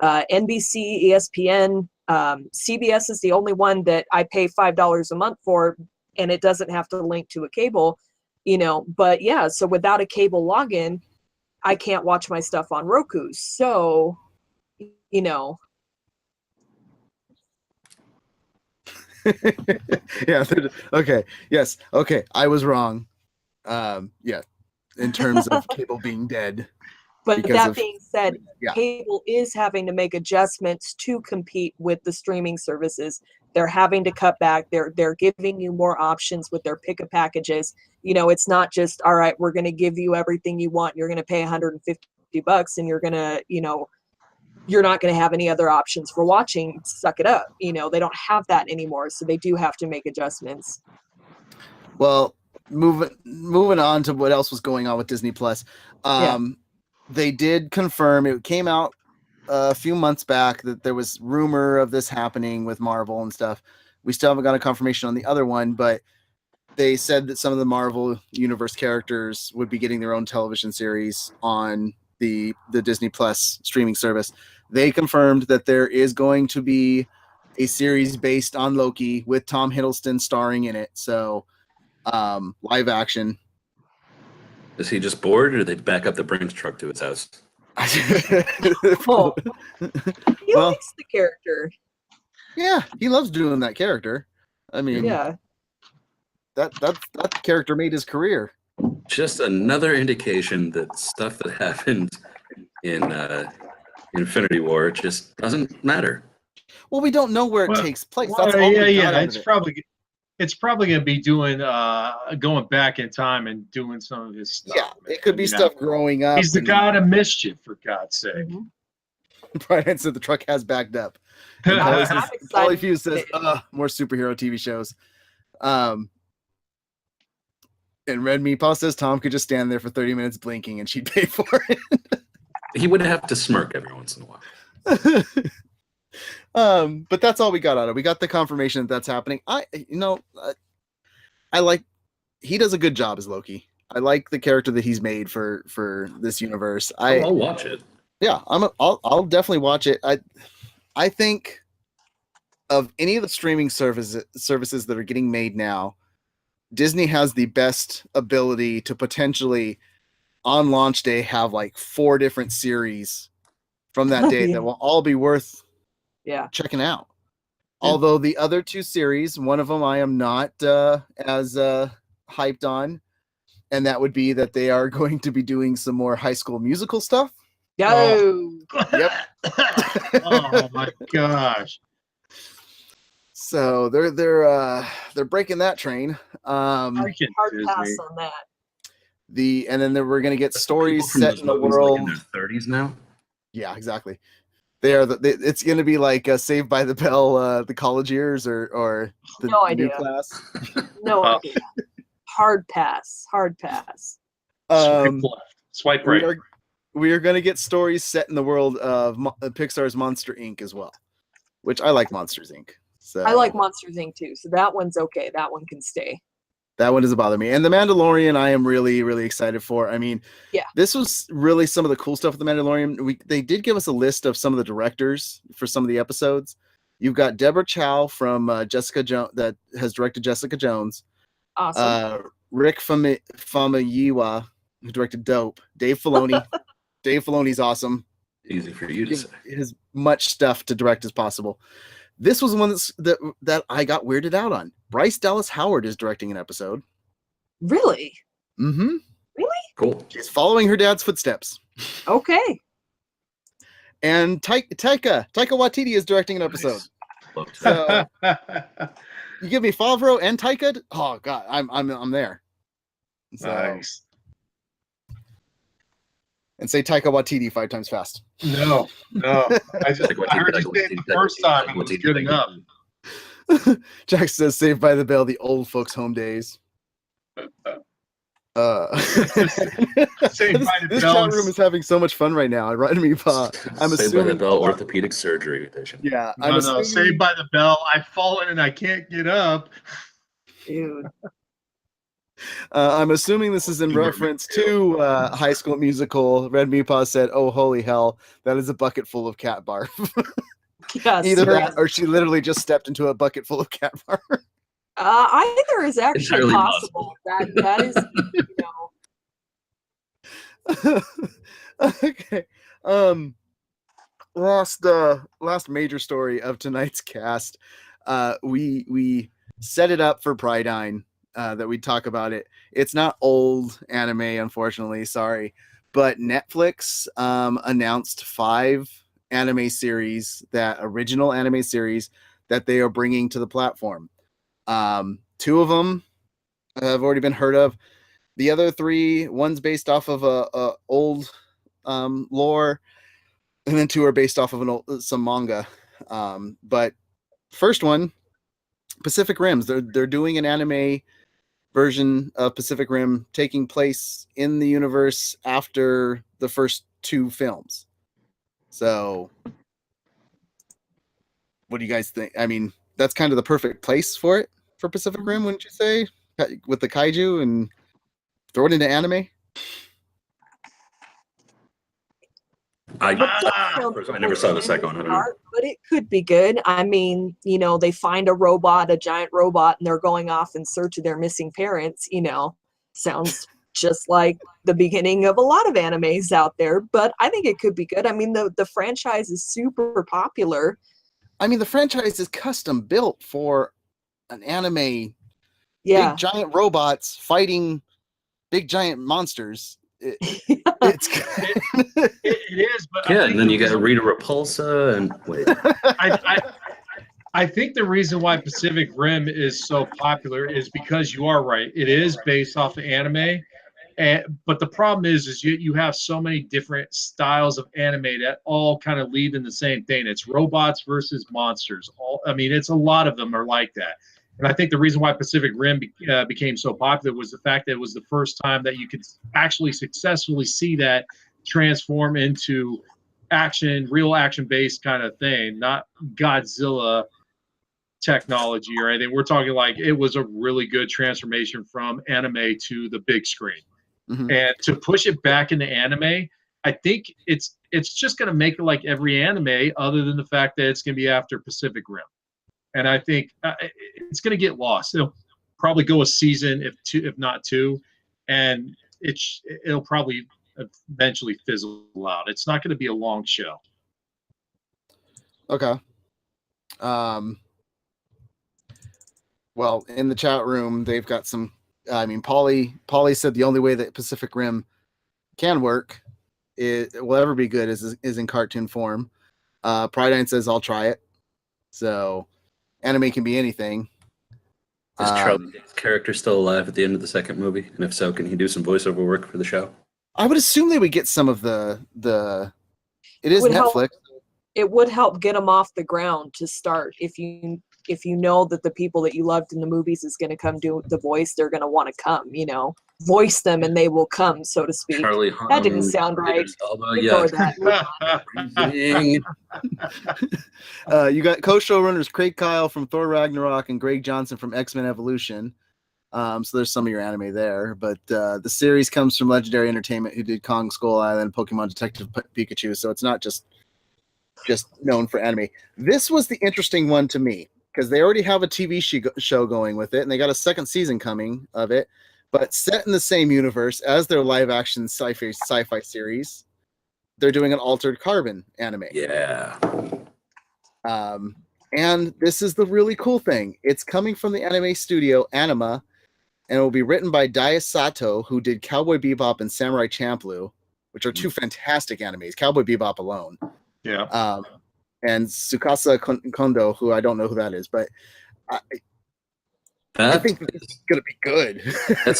NBC, ESPN, CBS is the only one that I pay $5 a month for, and it doesn't have to link to a cable, But yeah, so without a cable login, I can't watch my stuff on Roku. So, Yeah. Okay. Yes. Okay. I was wrong. Yeah. In terms of cable being dead. But that being said, cable is having to make adjustments to compete with the streaming services. They're having to cut back. They're giving you more options with their pick of packages. It's not just, all right, we're going to give you everything you want. You're going to pay $150 and you're going to, you're not going to have any other options for watching. Suck it up. They don't have that anymore. So they do have to make adjustments. Well, moving on to what else was going on with Disney Plus. They did confirm, it came out a few months back, that there was rumor of this happening with Marvel and stuff. We still haven't got a confirmation on the other one, but they said that some of the Marvel Universe characters would be getting their own television series on the Disney Plus streaming service. They confirmed that there is going to be a series based on Loki with Tom Hiddleston starring in it. So live action. Is he just bored, or did they back up the Brinks truck to his house? He likes the character. Yeah, he loves doing that character. I mean, that character made his career. Just another indication that stuff that happened in Infinity War just doesn't matter. Well, we don't know where it takes place. That's It's probably going to be doing going back in time and doing some of his stuff. Yeah, it could be stuff growing up. He's the god of mischief, for God's sake. Mm-hmm. Brian said the truck has backed up. Polly Fuse says, more superhero TV shows. And Red Meatball says Tom could just stand there for 30 minutes blinking and she'd pay for it. He would have to smirk every once in a while. But that's all we got out of it. We got the confirmation that that's happening. He does a good job as Loki. I like the character that he's made for this universe. I'll watch it. Yeah, I'll definitely watch it. I think of any of the streaming services that are getting made now, Disney has the best ability to potentially on launch day have like 4 different series from that day that will all be worth checking out. Although the other 2 series, one of them I am not as hyped on, and that would be that they are going to be doing some more High School Musical stuff. Yep. Oh my gosh. So they're breaking that train. Hard pass on that. And then we're gonna get stories set in the world. Like in their 30s now. Yeah, exactly. It's gonna be like Saved by the Bell, the college years, or the new class. No idea. Hard pass. Swipe right. We are gonna get stories set in the world of Pixar's Monster Inc. as well, which I like Monsters Inc. So I like Monsters Inc. too. So that one's okay. That one can stay. That one doesn't bother me. And The Mandalorian, I am really, really excited for. I mean, this was really some of the cool stuff with The Mandalorian. They did give us a list of some of the directors for some of the episodes. You've got Deborah Chow from Jessica Jones that has directed Jessica Jones. Awesome. Rick Famuyiwa, who directed Dope. Dave Filoni. Dave Filoni's awesome. Easy for you to say. As much stuff to direct as possible. This was one that I got weirded out on. Bryce Dallas Howard is directing an episode. Really? Mm-hmm. Really? Cool. She's following her dad's footsteps. Okay. And Taika Waititi is directing an episode. Nice. So you give me Favreau and Taika? Oh god, I'm there. So, nice. And say Taika Waititi 5 times fast. No. I heard you say it the first time and it was good enough. Jack says Saved by the Bell, the old folks' home days. Saved by the This Bell. chat room is having so much fun right now. I'm Saved by assuming the Bell orthopedic surgery edition. Yeah, No, Saved by the Bell. I've fallen and I can't get up. Dude. I'm assuming this is in reference to High School Musical. Red Meepaw said, "Oh, holy hell, that is a bucket full of cat barf." Yes. Either that, or she literally just stepped into a bucket full of cat barf. Either is actually Entirely possible. That is, Okay. Last major story of tonight's cast. We set it up for Pride-Ine. That we talk about it. It's not old anime, unfortunately. Sorry, but Netflix announced 5 original anime series that they are bringing to the platform. 2 of them have already been heard of. The other 3, one's based off of a old lore, and then 2 are based off of some manga. But first one, Pacific Rims. They're doing an anime version of Pacific Rim taking place in the universe after the first 2 films. So what do you guys think? I mean, that's kind of the perfect place for Pacific Rim, wouldn't you say? With the kaiju and throw it into anime? I never saw the second one. I don't know. But it could be good. I mean, they find a giant robot, and they're going off in search of their missing parents. Sounds just like the beginning of a lot of animes out there. But I think it could be good. I mean, the franchise is super popular. I mean, the franchise is custom built for an anime. Yeah. Big giant robots fighting big giant monsters. It is, but and then you got Rita Repulsa and wait. I think the reason why Pacific Rim is so popular is because you are right. It is based off of anime, but the problem is you have so many different styles of anime that all kind of lead in the same thing. It's robots versus monsters. It's a lot of them are like that. And I think the reason why Pacific Rim became so popular was the fact that it was the first time that you could actually successfully see that transform into real action-based kind of thing, not Godzilla technology or anything. We're talking like it was a really good transformation from anime to the big screen. Mm-hmm. And to push it back into anime, I think it's just going to make it like every anime other than the fact that it's going to be after Pacific Rim. And I think it's going to get lost. It'll probably go a season, if not 2, and it'll probably eventually fizzle out. It's not going to be a long show. Okay. Well, in the chat room, they've got some. I mean, Polly said the only way that Pacific Rim can work, will ever be good, is in cartoon form. Pride-Ine says I'll try it. So. Anime can be anything. Is Charlie Day's character still alive at the end of the second movie? And if so, can he do some voiceover work for the show? I would assume they would get some of the. It is Netflix. It would help get them off the ground to start. If you know that the people that you loved in the movies is going to come do the voice, they're going to want to come. Voice them and they will come, so to speak. Charlie that didn't sound right. Yeah. You got co-showrunners Craig Kyle from Thor Ragnarok and Greg Johnson from X-Men Evolution. So there's some of your anime there. But the series comes from Legendary Entertainment, who did Kong Skull Island, Pokemon Detective Pikachu. So it's not just known for anime. This was the interesting one to me because they already have a TV show going with it, and they got a second season coming of it, but set in the same universe as their live-action sci-fi series. They're doing an Altered Carbon anime. Yeah. And this is the really cool thing. It's coming from the anime studio Anima, and it will be written by Daiya Sato, who did Cowboy Bebop and Samurai Champloo, which are two fantastic animes. Cowboy Bebop alone. Yeah. And Tsukasa Kondo, who I don't know who that is, but I think it's going to be good. That's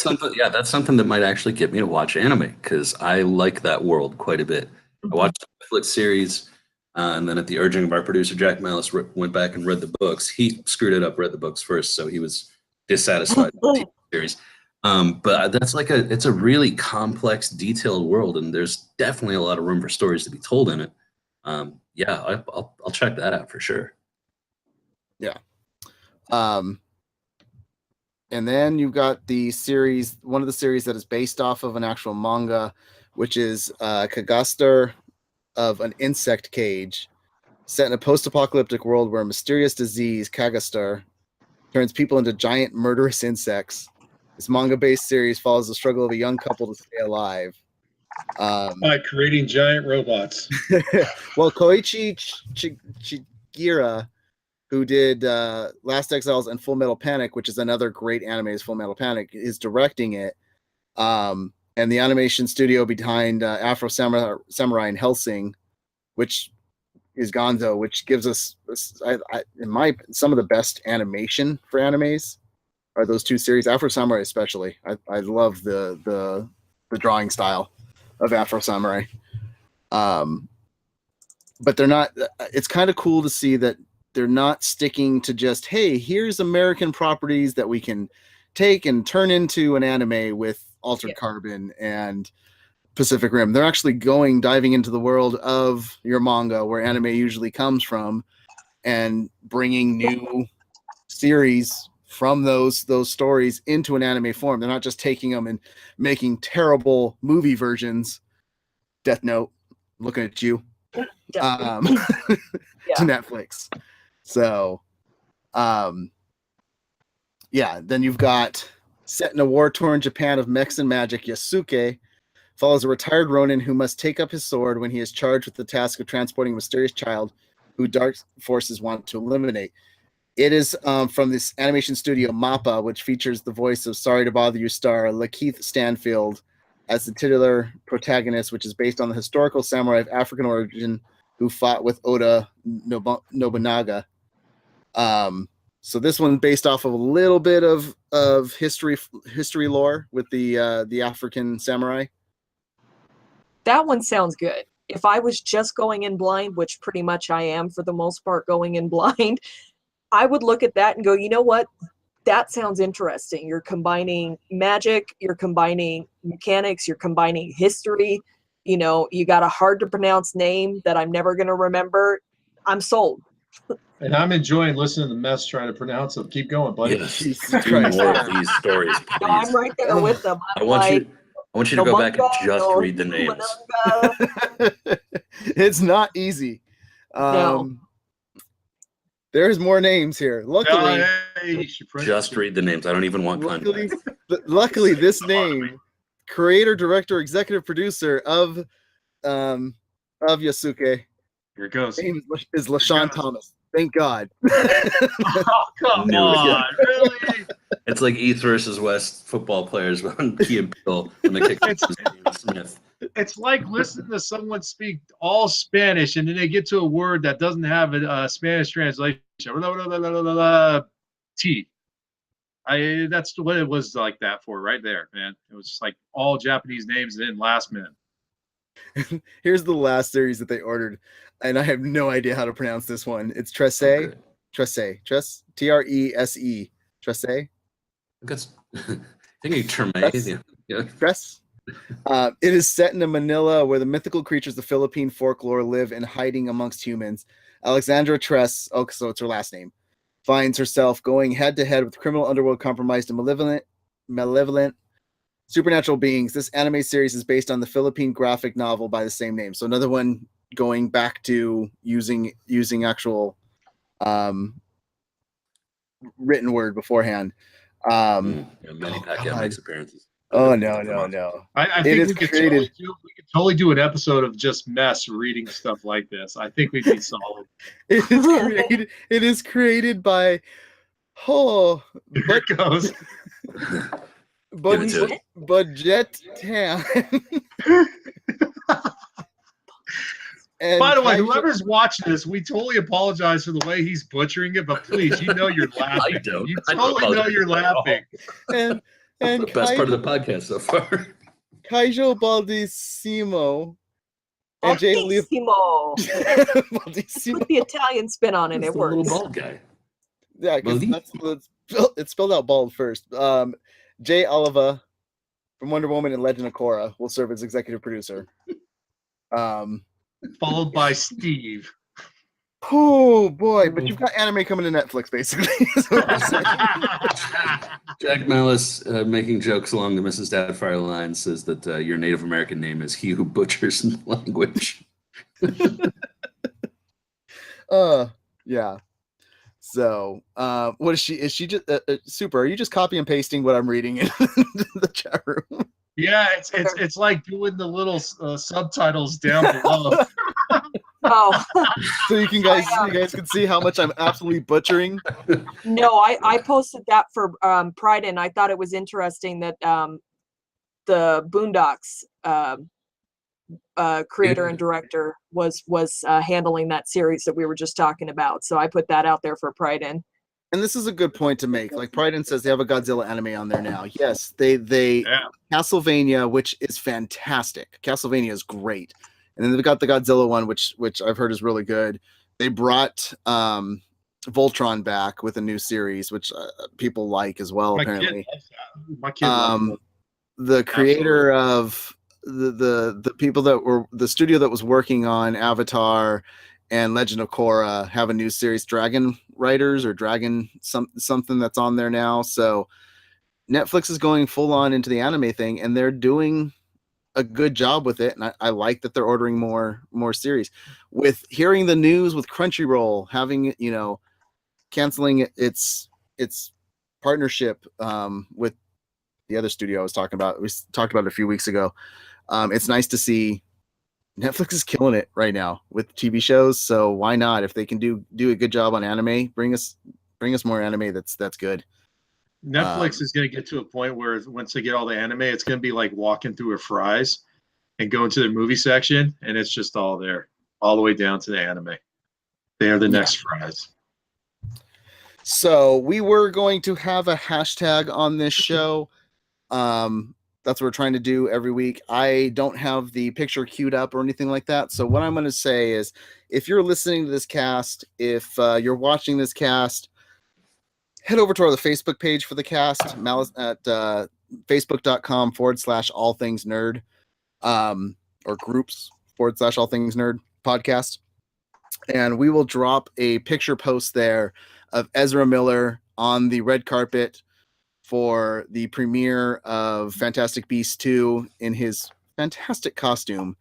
something that might actually get me to watch anime because I like that world quite a bit. I watched the Netflix series, and then at the urging of our producer Jack Malice, went back and read the books. He screwed it up, read the books first, so he was dissatisfied with the TV series. But that's it's a really complex, detailed world, and there's definitely a lot of room for stories to be told in it. I'll check that out for sure. Yeah. And then you've got the series, one of the series that is based off of an actual manga, which is Kagaster of an Insect Cage, set in a post-apocalyptic world where a mysterious disease, Kagaster, turns people into giant murderous insects. This manga-based series follows the struggle of a young couple to stay alive. By creating giant robots. Well, Koichi Chigira, who did Last Exiles and Full Metal Panic, which is another great anime, is Full Metal Panic, is directing it. And the animation studio behind Afro Samurai and Hellsing, which is Gonzo, which gives us, some of the best animation for animes are those two series. Afro Samurai especially. I love the drawing style of Afro Samurai. But they're not. It's kind of cool to see that they're not sticking to just, hey, here's American properties that we can take and turn into an anime with Altered Carbon and Pacific Rim. They're actually diving into the world of your manga, where anime usually comes from, and bringing new series from those stories into an anime form. They're not just taking them and making terrible movie versions. Death Note, looking at you. To Netflix. So, then you've got, set in a war-torn Japan of mechs and magic, Yasuke follows a retired ronin who must take up his sword when he is charged with the task of transporting a mysterious child who dark forces want to eliminate. It is from this animation studio MAPPA, which features the voice of Sorry to Bother You star Lakeith Stanfield as the titular protagonist, which is based on the historical samurai of African origin who fought with Oda Nobunaga. So this one based off of a little bit of history lore with the African samurai. That one sounds good. If I was just going in blind, which pretty much I am for the most part going in blind, I would look at that and go, you know what? That sounds interesting. You're combining magic, you're combining mechanics, you're combining history. You know, you got a hard to pronounce name that I'm never going to remember. I'm sold. And I'm enjoying listening to the mess trying to pronounce them. Keep going, buddy. Yes, do more of these stories, please. No, I'm right there with them. I want you to go back and just read the names. It's not easy. No. There's more names here. Luckily, just read the names. I don't even want context. Luckily, this name, creator, director, executive producer of Yasuke, here it goes, is LaShawn Thomas. Thank God. Oh, come on, really? It's like East versus West football players on Key and Peele and the kicker Smith. It's like listening to someone speak all Spanish and then they get to a word that doesn't have a Spanish translation. T. That's what it was like that for right there, man. It was just like all Japanese names and then last minute. Here's the last series that they ordered, and I have no idea how to pronounce this one. It's Tresse. Okay. Tresse. Tresse. Tresse. That's thinking Tresse. Yeah. Tresse. It is set in Manila, where the mythical creatures of Philippine folklore live in hiding amongst humans. Alexandra Tress, so it's her last name, finds herself going head-to-head with criminal underworld compromised and malevolent malevolent supernatural beings. This anime series is based on the Philippine graphic novel by the same name. So another one going back to using actual written word beforehand. Manny Pacquiao makes appearances. Oh no. I think we could totally do an episode of just mess reading stuff like this. I think we'd be solid. It is created by Here it goes. Budget Tan. By the way, whoever's watching this, we totally apologize for the way he's butchering it, but please, you know you're laughing. I don't. You totally know you're laughing. And the best part of the podcast so far. Kaijo Baldissimo. And Baldissimo. Baldissimo. Put the Italian spin on it. It works. Little bald guy. Yeah, because it's spelled out bald first. Jay Oliva from Wonder Woman and Legend of Korra will serve as executive producer. Followed by Steve. Oh boy, but you've got anime coming to Netflix, basically. Jack Malice, making jokes along the Mrs. Doubtfire line, says that your Native American name is He Who Butchers Language. Yeah. So, what is she? Is she just super? Are you just copy and pasting what I'm reading in the chat room? Yeah, it's like doing the little subtitles down below. Oh, so you guys can see how much I'm absolutely butchering. No, I posted that for Pride, and I thought it was interesting that the Boondocks creator and director was handling that series that we were just talking about. So I put that out there for Pride In. And this is a good point to make. Like Pride In says they have a Godzilla anime on there now. Yes, they Castlevania, which is fantastic. Castlevania is great. And then they've got the Godzilla one, which I've heard is really good. They brought Voltron back with a new series, which people like as well. Apparently, my kid loves it. The creator of the people that were the studio that was working on Avatar and Legend of Korra have a new series, Dragon Riders or Dragon something that's on there now. So Netflix is going full on into the anime thing, and they're doing a good job with it, and I like that they're ordering more series. With hearing the news with Crunchyroll having canceling its partnership with the other studio I was talking about. We talked about it a few weeks ago. It's nice to see Netflix is killing it right now with TV shows. So why not? If they can do a good job on anime, bring us more anime that's good. Netflix is going to get to a point where once they get all the anime, it's going to be like walking through a Fry's and going to their movie section, and it's just all there, all the way down to the anime. They are the next Fry's. So we were going to have a hashtag on this show. That's what we're trying to do every week. I don't have the picture queued up or anything like that. So what I'm going to say is, if you're listening to this cast, if you're watching this cast, head over to the Facebook page for the cast, Malice at facebook.com/allthingsnerd, or groups/allthingsnerd podcast. And we will drop a picture post there of Ezra Miller on the red carpet for the premiere of Fantastic Beasts 2 in his fantastic costume.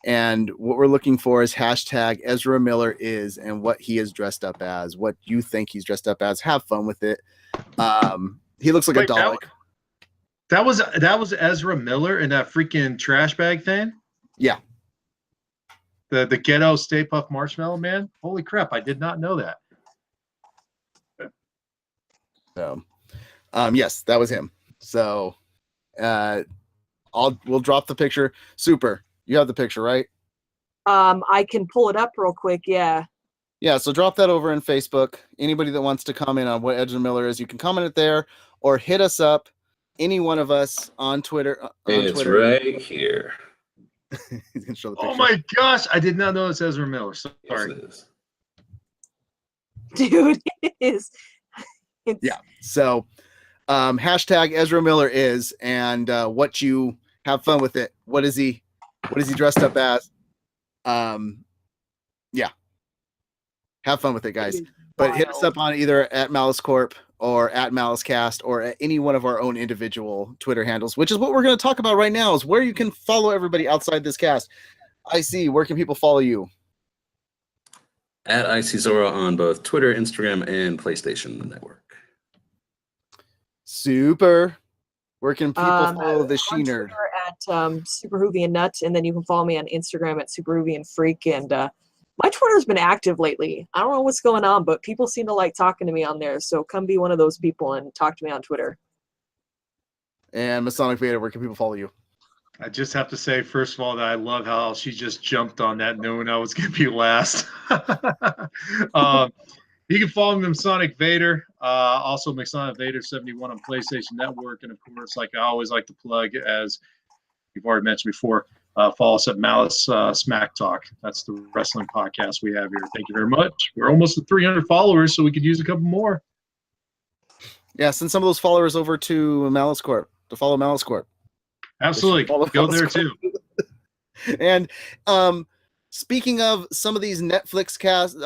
And what we're looking for is hashtag Ezra Miller is, and what he is dressed up as, what you think he's dressed up as. Have fun with it. He looks like a Dalek. That was Ezra Miller in that freaking trash bag thing? Yeah. The ghetto Stay Puft Marshmallow Man? Holy crap, I did not know that. So, yes, that was him. So, we'll drop the picture. Super. You have the picture, right? I can pull it up real quick. Yeah. Yeah. So drop that over in Facebook. Anybody that wants to comment on what Ezra Miller is, you can comment it there, or hit us up, any one of us on Twitter. It's right here. He's gonna show the picture. Oh my gosh, I did not know it's Ezra Miller. Sorry. Yes, it is. Dude, it is. Yeah. So, hashtag Ezra Miller is, and what you have fun with it. What is he dressed up as? Yeah. Have fun with it, guys. But hit us up on either at MaliceCorp or at MaliceCast or at any one of our own individual Twitter handles, which is what we're going to talk about right now, is where you can follow everybody outside this cast. IC, where can people follow you? At ICZora on both Twitter, Instagram, and PlayStation Network. Super. Where can people follow the She on Nerd? Twitter at Super Hoovy and Nut, and then you can follow me on Instagram at Super Hoovy and Freak. And my Twitter's been active lately. I don't know what's going on, but people seem to like talking to me on there. So come be one of those people and talk to me on Twitter. And Masonic Vader, where can people follow you? I just have to say, first of all, that I love how she just jumped on that knowing I was going to be last. You can follow me, Masonic Vader. Also, Masonic Vader 71 on PlayStation Network. And, of course, like I always like to plug, as you've already mentioned before, follow us at Malice Smack Talk. That's the wrestling podcast we have here. Thank you very much. We're almost at 300 followers, so we could use a couple more. Yeah, send some of those followers over to Malice Corp to follow Malice Corp. Absolutely. Go there too. And speaking of some of these Netflix cast,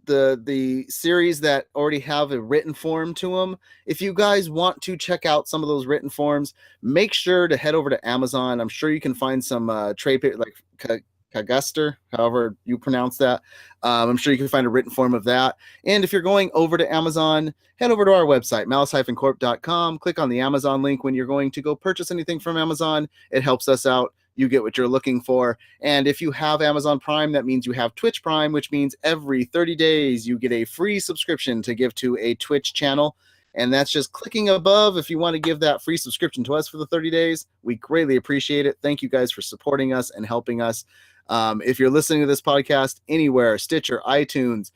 the series that already have a written form to them, if you guys want to check out some of those written forms, make sure to head over to Amazon. I'm sure you can find some trade paper like Kagaster, however you pronounce that. I'm sure you can find a written form of that. And if you're going over to Amazon, head over to our website, malice-corp.com. Click on the Amazon link when you're going to go purchase anything from Amazon. It helps us out. You get what you're looking for. And if you have Amazon Prime, that means you have Twitch Prime, which means every 30 days you get a free subscription to give to a Twitch channel. And that's just clicking above if you want to give that free subscription to us for the 30 days. We greatly appreciate it. Thank you guys for supporting us and helping us. If you're listening to this podcast anywhere, Stitcher, iTunes,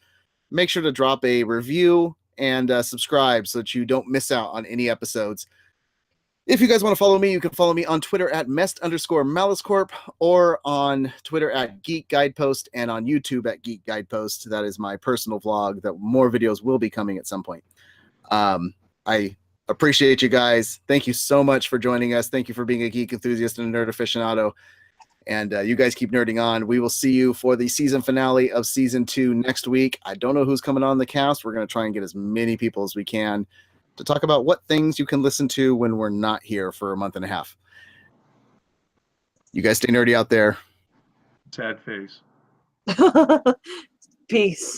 make sure to drop a review and subscribe so that you don't miss out on any episodes. If you guys want to follow me, you can follow me on Twitter at @mest_MaliceCorp or on Twitter at Geek Guidepost and on YouTube at Geek Guidepost. That is my personal vlog. That more videos will be coming at some point. I appreciate you guys. Thank you so much for joining us. Thank you for being a geek enthusiast and a nerd aficionado. And you guys keep nerding on. We will see you for the season finale of season 2 next week. I don't know who's coming on the cast. We're going to try and get as many people as we can to talk about what things you can listen to when we're not here for a month and a half. You guys stay nerdy out there. Sad face. Peace.